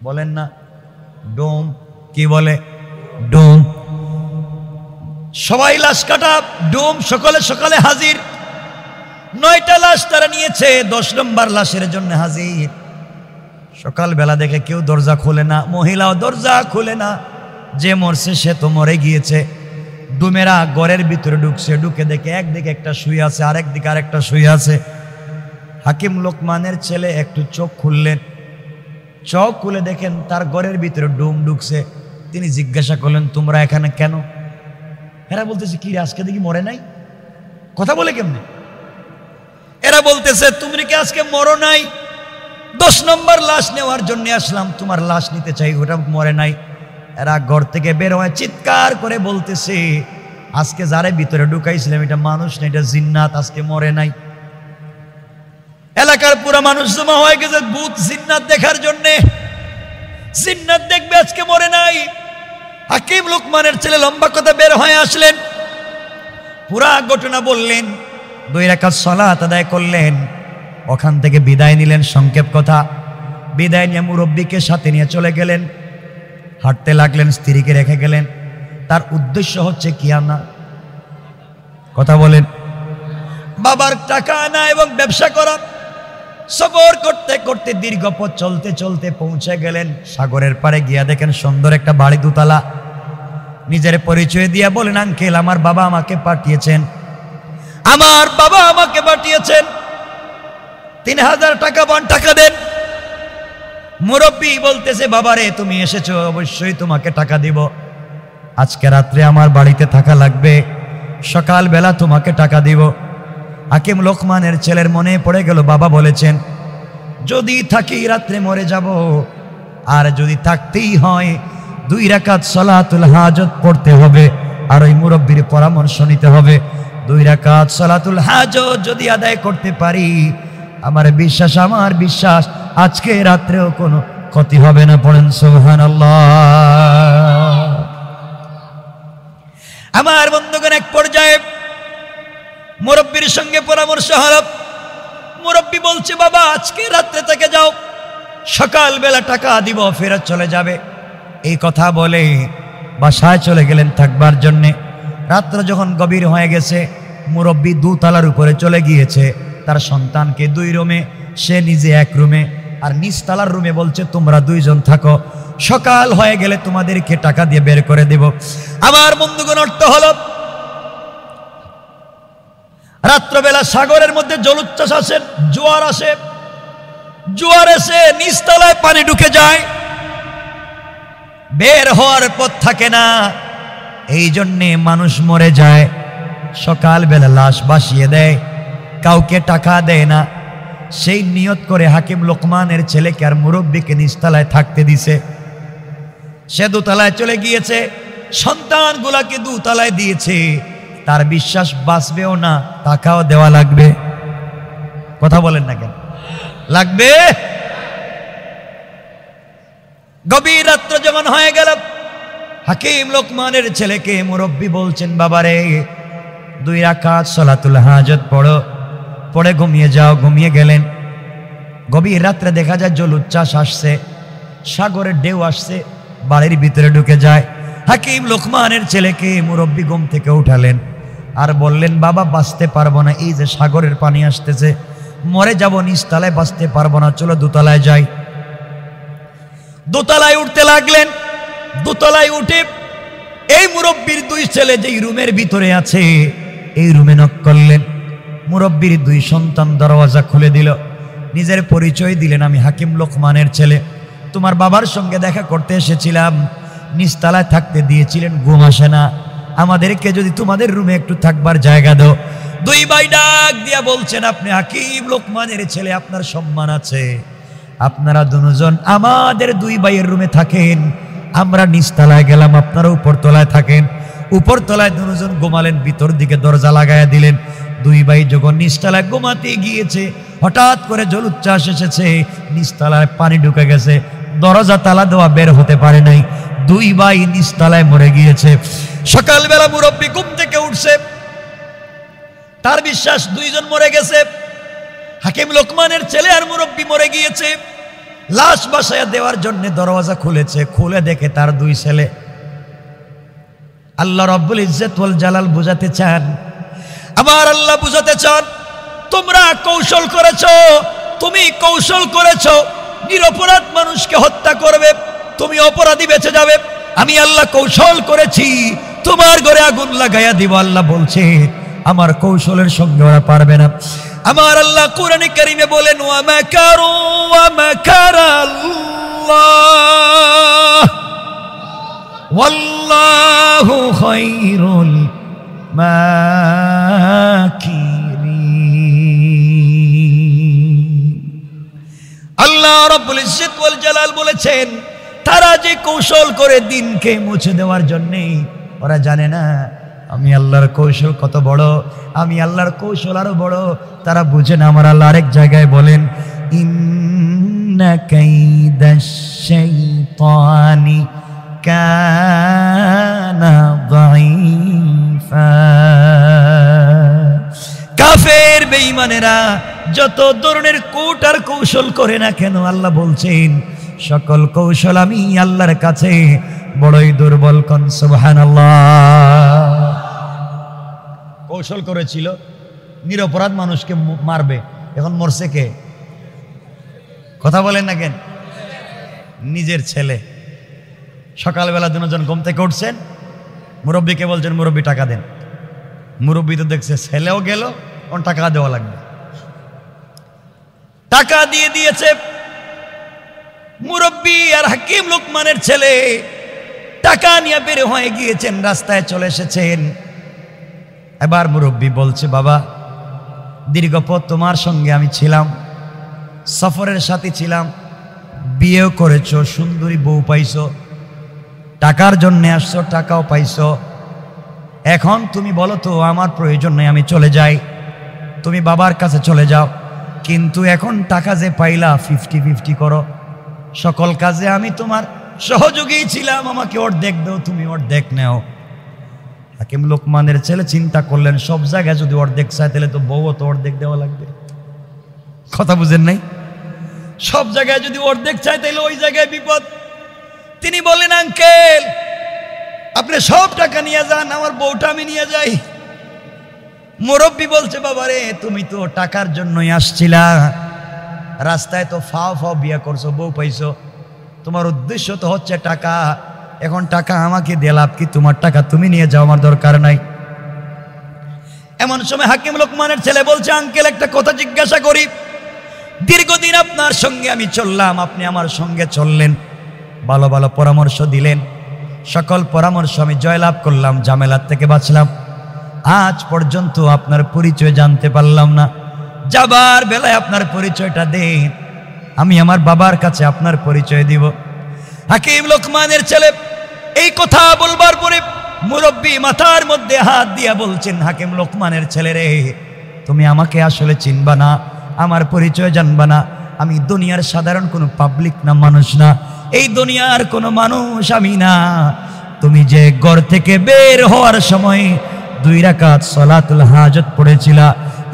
বলেন না? ডোম। কি বলে? ডোম। সবাই লাশ কাটা, ডোম সকালে সকালে হাজির। 9টা লাশ তারা নিয়েছে, 10 নম্বর লাশের জন্য হাজির। সকালবেলা দেখে কেউ দরজা খোলে না, মহিলাও দরজা খোলে না। যে মরছে সে তো মরে গিয়েছে। ডুমেরা ঘরের ভিতরে ঢুকছে, ঢুকে দেখে একদিকে একটা শুয়ে আছে, আরেকদিকে আরেকটা শুয়ে আছে। হাকিম লোকমানের ছেলে একটু চোখ খুললেন, চোখ খুলে দেখেন তার ঘরের ভিতরে ডুম ঢুকছে। তিনি জিজ্ঞাসা করলেন, তোমরা এখানে কেন? এরা বলতেছে, কি আজকে দেখি মরে নাই? কথা বলে কেমনে? এরা বলতেছে, তুমি কি আজকে মরো নাই? 10 নম্বর লাশ নেওয়ার জন্য আসলাম, তোমার লাশ নিতে চাই, ওটা মরে নাই। এরা ঘর থেকে বের হয়ে চিৎকার করে বলতেছে, আজকে যারা ভিতরে ঢুকাইছিলাম এটা মানুষ না, এটা জিন্নাত, আজকে মরে নাই। এলাকার পুরো মানুষ জমা হয়ে গেছে ভূত জিন্নাত দেখার জন্য, জিন্নাত দেখবে, আজকে মরে নাই। হাকিম লোকমানের ছেলে লম্বা কথা বের হয়ে আসলেন, পুরা ঘটনা বললেন, 2 রাকাত সালাত আদায় করলেন, ওখান থেকে বিদায় নিলেন। সংক্ষেপ কথা, বিদায় নিয়ে মুরব্বীকে সাথে নিয়ে চলে গেলেন, হাঁটতে লাগলেন, স্ত্রীকে রেখে গেলেন। তার উদ্দেশ্য হচ্ছে কি আনা? কথা বলেন। বাবার টাকা আনা এবং ব্যবসা করা। সফর করতে করতে দীর্ঘ পথ চলতে চলতে পৌঁছে গেলেন সাগরের পাড়ে। গিয়া দেখেন সুন্দর একটা বাড়ি, 2 তলা। নিজের পরিচয় দিয়া বলেন, আঙ্কেল আমার বাবা আমাকে পাঠিয়েছেন, আমার বাবা আমাকে পাঠিয়েছেন, 3000 টাকা পান, টাকা দেন। মুরব্বী বলতেছে, বাবারে তুমি এসেছো, অবশ্যই তোমাকে টাকা দিব। আজকে রাত্রে আমার বাড়িতে থাকা লাগবে, সকালবেলা তোমাকে টাকা দিব। হাকিম লোকমানের ছেলের মনে পড়ে গেল, বাবা বলেছেন যদি থাকি রাত্রে মরে যাব, আর যদি থাকতেই হয় 2 রাকাত সালাতুল হাজত পড়তে হবে, আর ওই মুরব্বীর পরামর্শ নিতে হবে। 2 রাকাত সালাতুল হাজত যদি আদায় করতে পারি, আমার বিশ্বাস আজকে রাত্রেও কোনো ক্ষতি হবে না। পড়েন সুবহানাল্লাহ। আমার বন্ধুগণ, এক পর্যায়ে মুরব্বির সঙ্গে পরামর্শ হলো। মুরব্বি বলছে, বাবা আজকে রাত্রে থেকে যাও, সকালবেলা টাকা দিব, ফেরত চলে যাবে। এই কথা বলে বাসায় চলে গেলেন থাকবার জন্যে। রাত্র যখন গভীর হয়ে গেছে, মুরব্বি দোতলার উপরে চলে গিয়েছে, তার সন্তানকে 2 রুমে, সে নিজে 1 রুমে, আর নিচতলার রুমে বলছে তোমরা 2 জন থাকো, সকাল হয়ে গেলে তোমাদেরকে টাকা দিয়ে বের করে দেব। আমার বন্ধুগণ, অর্থ হলো রাত্রবেলা সাগরের মধ্যে জলোচ্ছ্বাস আসে, জোয়ার আসে, জোয়ার এসে নিচতলায় পানি ঢুকে যায়, বের হওয়ার পথ থাকে না। এই জন্যে মানুষ মরে যায়, সকালবেলা লাশ ভাসিয়ে দেয়, কাউকে টাকা দেয় না। সেই নিয়ত করে হাকিম লোকমানের ছেলেকে আর মুরব্বিকে নিচতলায় থাকতে দিছে। সে দোতলায় চলে গিয়েছে, সন্তানগুলাকে দোতলায় দিয়েছে। তার বিশ্বাস বাঁচবেও না, টাকাও দেওয়া লাগবে। কথা বলেন না কেন? লাগবে। গভীর রাত্র যখন হয়ে গেল, হাকিম লোকমানের ছেলেকে মুরব্বি বলছেন, বাবারে 2 রাকাত সালাতুল হাজত পড়ো, পড়ে ঘুমিয়ে যাও। ঘুমিয়ে গেলেন। গভীর রাত্রে দেখা যায় জলোচ্ছ্বাস আসছে, সাগরের ঢেউ আসছে, বাড়ির ভিতরে ঢুকে যায়। হাকিম লোকমানের ছেলেকে মুরব্বি ঘুম থেকে উঠালেন আর বললেন, বাবা বাঁচতে পারবো না, এই যে সাগরের পানি আসতেছে, মরে যাব, নিচতলায় বাঁচতে পারবো না, চলো দোতলায় যাই। দোতলায় উঠতে লাগলেন। দোতলায় উঠে এই মুরব্বির 2 ছেলে যেই রুমের ভিতরে আছে, এই রুমে নক করলেন। মুরব্বির 2 সন্তান দরওয়াজা খুলে দিল, নিজের পরিচয় দিলেন, আমি হাকিম লোকমানের ছেলে, তোমার বাবার সঙ্গে দেখা করতে এসেছিলাম, নিচতলায় থাকতে দিয়েছিলেন, ঘুম আসে না, আমাদেরকে যদি তোমাদের রুমে একটু থাকবার জায়গা দাও। 2 ভাই ডাক দিয়া বলছেন, আপনি হাকিম লোকমানের ছেলে, আপনার সম্মান আছে, আপনারা 2 জন আমাদের 2 ভাইয়ের রুমে থাকেন, আমরা নিচতলায় গেলাম, আপনারা উপর তলায় থাকেন। উপর তলায় 2 জন ঘুমালেন, ভিতর দিকে দরজা লাগাইয়া দিলেন। 2 ভাই যখন নিচতলায় ঘুমাতে গিয়েছে, হঠাৎ করে জলোচ্ছ্বাস এসেছে, নিচতলায় পানি ঢুকে গেছে, দরজা তালা দেওয়া, বের হতে পারে নাই। 2 ভাই নিচতলায় মরে গিয়েছে। সকালবেলা মুরব্বি ঘুম থেকে উঠছে, তার বিশ্বাস 2 জন মরে গেছে, হাকিম লোকমানের ছেলে আর মুরব্বি মরে গিয়েছে। লাশ বাসায় দেওয়ার জন্য দরওয়াজা খুলেছে, খুলে দেখে তার 2 ছেলে। আল্লাহ রাব্বুল ইজ্জত ওয়াল জালাল বুঝাতে চান, আমার আল্লাহ বুঝাতে চান, তোমরা কৌশল করেছো, তুমি কৌশল করেছো, নিরপরাধ মানুষকে হত্যা করবে, তুমি অপরাধী বেঁচে যাবে। আমি আল্লাহ কৌশল করেছি, তোমার ঘরে আগুন লাগাইয়া দিব। আল্লাহ বলছে আমার কৌশলের সঙ্গে ওরা পারবে না। আমার আল্লাহ কোরআনে কারিমে বলেন, ওয়া মাকারু ওয়া মাকারাল্লাহ ওয়াল্লাহু খায়রুল মাকিরিন। আল্লাহ রাব্বুল ইজ্জত ওয়াল জালাল বলেছেন, তারা যে কৌশল করে দিনকে মুছে দেওয়ার জন্য, ওরা জানে না আমি আল্লাহর কৌশল কত বড়, আমি আল্লাহর কৌশল আরো বড়, তারা বুঝে না। আমার আল্লাহ আরেক জায়গায় বলেন, ইন্না কাইদাশ শাইতানি কানা দাঈফা। কাফের বেঈমানেরা যত ধরনের কূট আর কৌশল করে না কেন, আল্লাহ বলছেন সকল কৌশল আমি আল্লাহর কাছে বড়ই দুর্বল। কোন সুবহানাল্লাহ। কৌশল করেছিল নিরপরাধ মানুষকে মারবে, এখন মরছে কে? কথা বলেন না কেন? নিজের ছেলে। সকালবেলা 2 জন ঘুম থেকে উঠছেন, মুরব্বীকে বলছেন মুরব্বী টাকা দেন। মুরব্বী তো দেখছে ছেলেও গেল, ওর টাকা দেওয়া লাগবে, টাকা দিয়ে দিয়েছে। মুরব্বী আর হাকিম লোকমানের ছেলে টাকা নিয়ে বের হয়ে গিয়েছেন, রাস্তায় চলে এসেছেন। এবার মুরব্বী বলছে, বাবা দীর্ঘ পথ তোমার সঙ্গে আমি ছিলাম, সফরের সাথে ছিলাম, বিয়েও করেছো, সুন্দরী বউ পাইছো, টাকার জন্য আসছো, টাকাও পাইছো, এখন তুমি বলো তো আমার প্রয়োজন নেই, আমি চলে যাই, তুমি বাবার কাছে চলে যাও। কিন্তু এখন টাকা যে পাইলা 50-50 করো, সকল কাজে আমি তোমার সহযোগী ছিলাম, আমাকে অর্ধেক দাও, তুমি অর্ধেক নেও। হাকিম লোকমানের ছেলে চিন্তা করলেন, সব জায়গায় যদি অর্ধেক চাই তাহলে তো বউও তো অর্ধেক দেওয়া লাগবে। কথা বুঝেন নাই? সব জায়গায় যদি অর্ধেক চাই তাহলে ওই জায়গায় বিপদ। তিনি বললেন, আঙ্কেল আপনি সব টাকা নিয়ে যান, আমার বউটা আমি নিয়ে যাই। মুরব্বী বলছে, বাবারে তুমি তো টাকার জন্যই আসছিলা, রাস্তায় তো ফাও ফাও বিয়া করছো, বউ পাইছো, তোমার উদ্দেশ্য তো হচ্ছে টাকা। এখন টাকা আমাকে দিয়ে লাভ কি? তোমার টাকা তুমি নিয়ে যাও, আমার দরকার নাই। এমন সময় হাকিম লোকমানের ছেলে বলছে, আঙ্কেল একটা কথা জিজ্ঞাসা করি, দীর্ঘদিন আপনার সঙ্গে আমি চললাম, আপনি আমার সঙ্গে চললেন, ভালো ভালো পরামর্শ দিলেন, সকল পরামর্শ আমি জয়লাভ করলাম, ঝামেলার থেকে বাঁচলাম। আজ পর্যন্ত আপনার পরিচয় জানতে পারলাম না, যাবার বেলায় আপনার পরিচয়টা দেন, আমি আমার বাবার কাছে আপনার পরিচয় দিব। হাকিম লোকমানের ছেলে এই কথা বলবার পরে মুরব্বী মাথার মধ্যে হাত দিয়া বলছেন, হাকিম লোকমানের ছেলে রে, তুমি আমাকে আসলে চিনবা না, আমার পরিচয় জানবা না, আমি দুনিয়ার সাধারণ কোনো পাবলিক না, মানুষ না, এই দুনিয়ার কোনো মানুষ আমি না। তুমি যে ঘর থেকে বের হওয়ার সময় 2 রাকাত সালাতুল হাজত পড়েছিলা,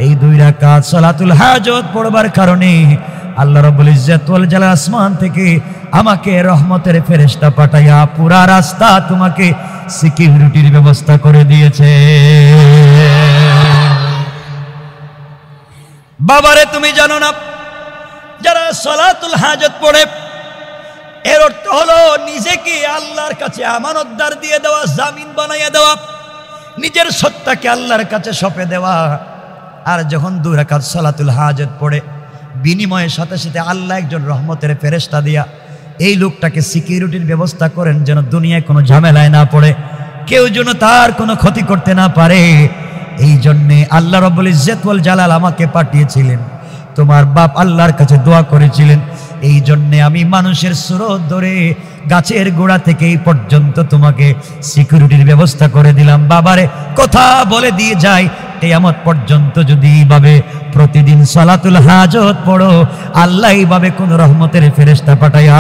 এই 2 রাকাত সালাতুল হাজত পড়বার কারণে আল্লাহ রাব্বুল ইজ্জত ওয়াল জালাল আসমান থেকে আমাকে রহমতের ফেরেশতা পাঠাইয়া পুরা রাস্তা তোমাকে সিকিউরিটির ব্যবস্থা করে দিয়েছে। বাবারে তুমি জানো না, যারা সালাতুল হাজত পড়ে এর অর্থ হলো নিজেকে আল্লাহর কাছে আমানতদার দিয়ে দেওয়া, জামিন বানাইয়া দেওয়া, নিজের সত্তাকে আল্লাহর কাছে সঁপে দেওয়া। আর যখন 2 রাকাত সালাতুল হাজত পড়ে, বিনিময়ের সাথে সাথে আল্লাহ একজন রহমতের ফেরেশতা দিয়া এই লোকটাকে সিকিউরিটির ব্যবস্থা করেন, যেন দুনিয়ায় কোনো ঝামেলায় না পড়ে, কেউ যেন তার কোনো ক্ষতি করতে না পারে। এই জন্যে আল্লাহ রাব্বুল ইজ্জত ওয়াল জালাল আমাকে পাঠিয়েছিলেন। তোমার বাপ আল্লাহর কাছে দোয়া করেছিলেন, এই জন্যে আমি মানুষের স্রোত ধরে গাছের গোড়া থেকে এই পর্যন্ত তোমাকে সিকিউরিটির ব্যবস্থা করে দিলাম। বাবারে কথা বলে দিয়ে যাই, কিয়ামত পর্যন্ত যদি এইভাবে প্রতিদিন সালাতুল হাজত পড়ো, আল্লাহ এইভাবে কোন রহমতের ফেরেশতা পাঠাইয়া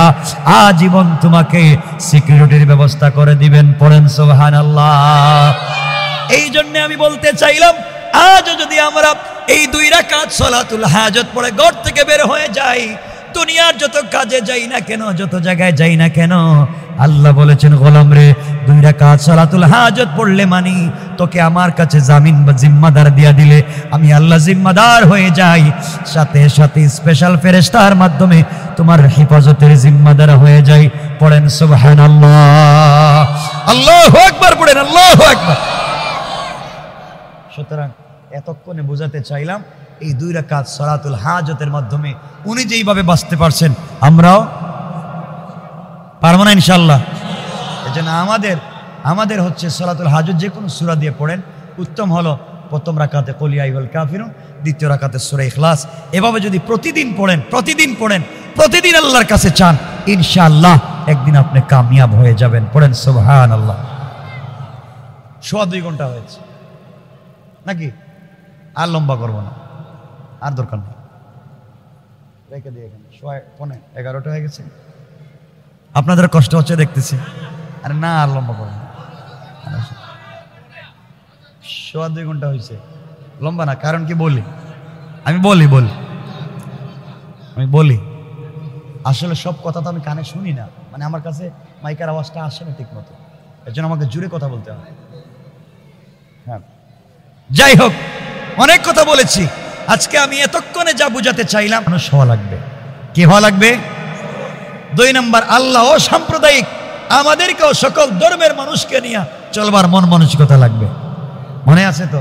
আজীবন তোমাকে সিকিউরিটির ব্যবস্থা করে দিবেন। পড়েন সুবহানাল্লাহ। এই জন্য আমি বলতে চাইলাম, আজও যদি আমরা এই 2 রাকাত সালাতুল হাজত পড়ে ঘর থেকে বের হয়ে যাই, দুনিয়ার যত কাজে যাই না কেন, যত জায়গায় যাই না কেন, আল্লাহ বলেছেন, গোলাম রে 2 রাকাত সালাতুল হাজত পড়লে মানি তোকে আমার কাছে জামিন বা জিম্মাদার দিয়া দিলে আমি আল্লাহ জিম্মাদার হয়ে যাই, সাথে সাথে স্পেশাল ফেরেশতার মাধ্যমে তোমার হেফাজতের জিম্মাদার হয়ে যাই। পড়েন সুবহানাল্লাহ, আল্লাহু আকবার, পড়েন আল্লাহু আকবার। সুতরাং এতক্ষণে বোঝাতে চাইলাম, এই 2 রাকাত সালাতুল হাজতের মাধ্যমে উনি যেইভাবে বাঁচতে পারছেন, আমরাও পারবো না ইনশাআল্লাহ। এজন্য আমাদের হচ্ছে সালাতুল হাজত যে কোনো সূরা দিয়ে পড়েন, উত্তম হলো প্রথম রাকাতে কুল ইয়া আইয়ুহাল কাফিরুন, দ্বিতীয় রাকাতে সূরা ইখলাস। এভাবে যদি প্রতিদিন পড়েন, প্রতিদিন আল্লাহর কাছে চান, ইনশাআল্লাহ একদিন আপনি কামিয়াব হয়ে যাবেন। পড়েন সুবহানাল্লাহ। 2.25 ঘন্টা হয়েছে নাকি? আর লম্বা করবো না, আর দরকার নেই, রেখে দিয়ে এখানে 11:15 হয়ে গেছে। আপনাদের কষ্ট হচ্ছে দেখতেছি, আরে না আর লম্বা করবো না, 2.25 ঘন্টা হয়েছে, লম্বা না। কারণ কি আমি বলি আসলে সব কথা তো আমি কানে শুনি না, মানে আমার কাছে মাইকের আওয়াজটা আসে না ঠিক মতো, এর জন্য আমাকে জুড়ে কথা বলতে হয়। হ্যাঁ, যাই হোক, অনেক কথা বলেছি। আজকে আমি এতক্ষণে যা বুঝাতে চাইলাম, মানুষ হওয়া লাগবে। কি হওয়া লাগবে? 2 নম্বর, আল্লাহ ও সাম্প্রদায়িক আমাদেরকেও সকল ধর্মের মানুষকে নিয়ে চলবার মন মানসিকতা লাগবে, মনে আছে তো?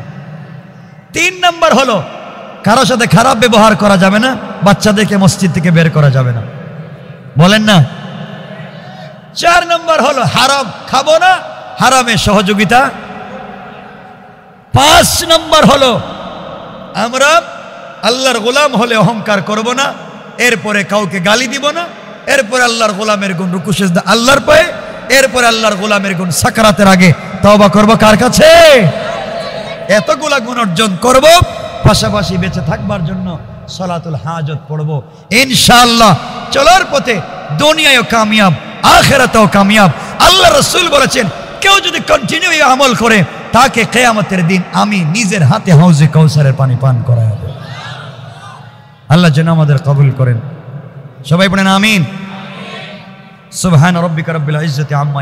3 নম্বর হলো, কারো সাথে খারাপ ব্যবহার করা যাবে না, বাচ্চাদেরকে মসজিদ থেকে বের করা যাবে না, বলেন না? 4 নম্বর হলো, হারাম খাবো না, হারামে সহযোগিতা। 5 নম্বর হলো, আমরা আল্লাহর গোলাম হলে অহংকার করব না, এরপরে কাউকে গালি দিব না, এরপরে আল্লাহর গোলামের গুণ রুকু সিজদা আল্লাহর পায়ে, এরপরে আল্লাহর গোলামের গুণ সাকারাতের আগে তওবা করব কার কাছে? এতগুলা গুণ অর্জন করব, পাশাপাশি বেঁচে থাকবার জন্য সালাতুল হাজত পড়বো ইনশাআল্লাহ। চলার পথে দুনিয়ায়ও কামিয়াব, আখিরাতেও কামিয়াব। আল্লাহ রাসূল বলেছেন, কেউ যদি কন্টিনিউ এই আমল করে তাকে কিয়ামতের দিন আমি নিজের হাতে হাউজে কাউসারের পানি পান করায় দেব। আল্লাহ যেন আমাদের কবুল করেন। সবাই বলেন আমিন। সুবহান রাব্বিকা রাব্বিল ইজ্জাতি আম্মা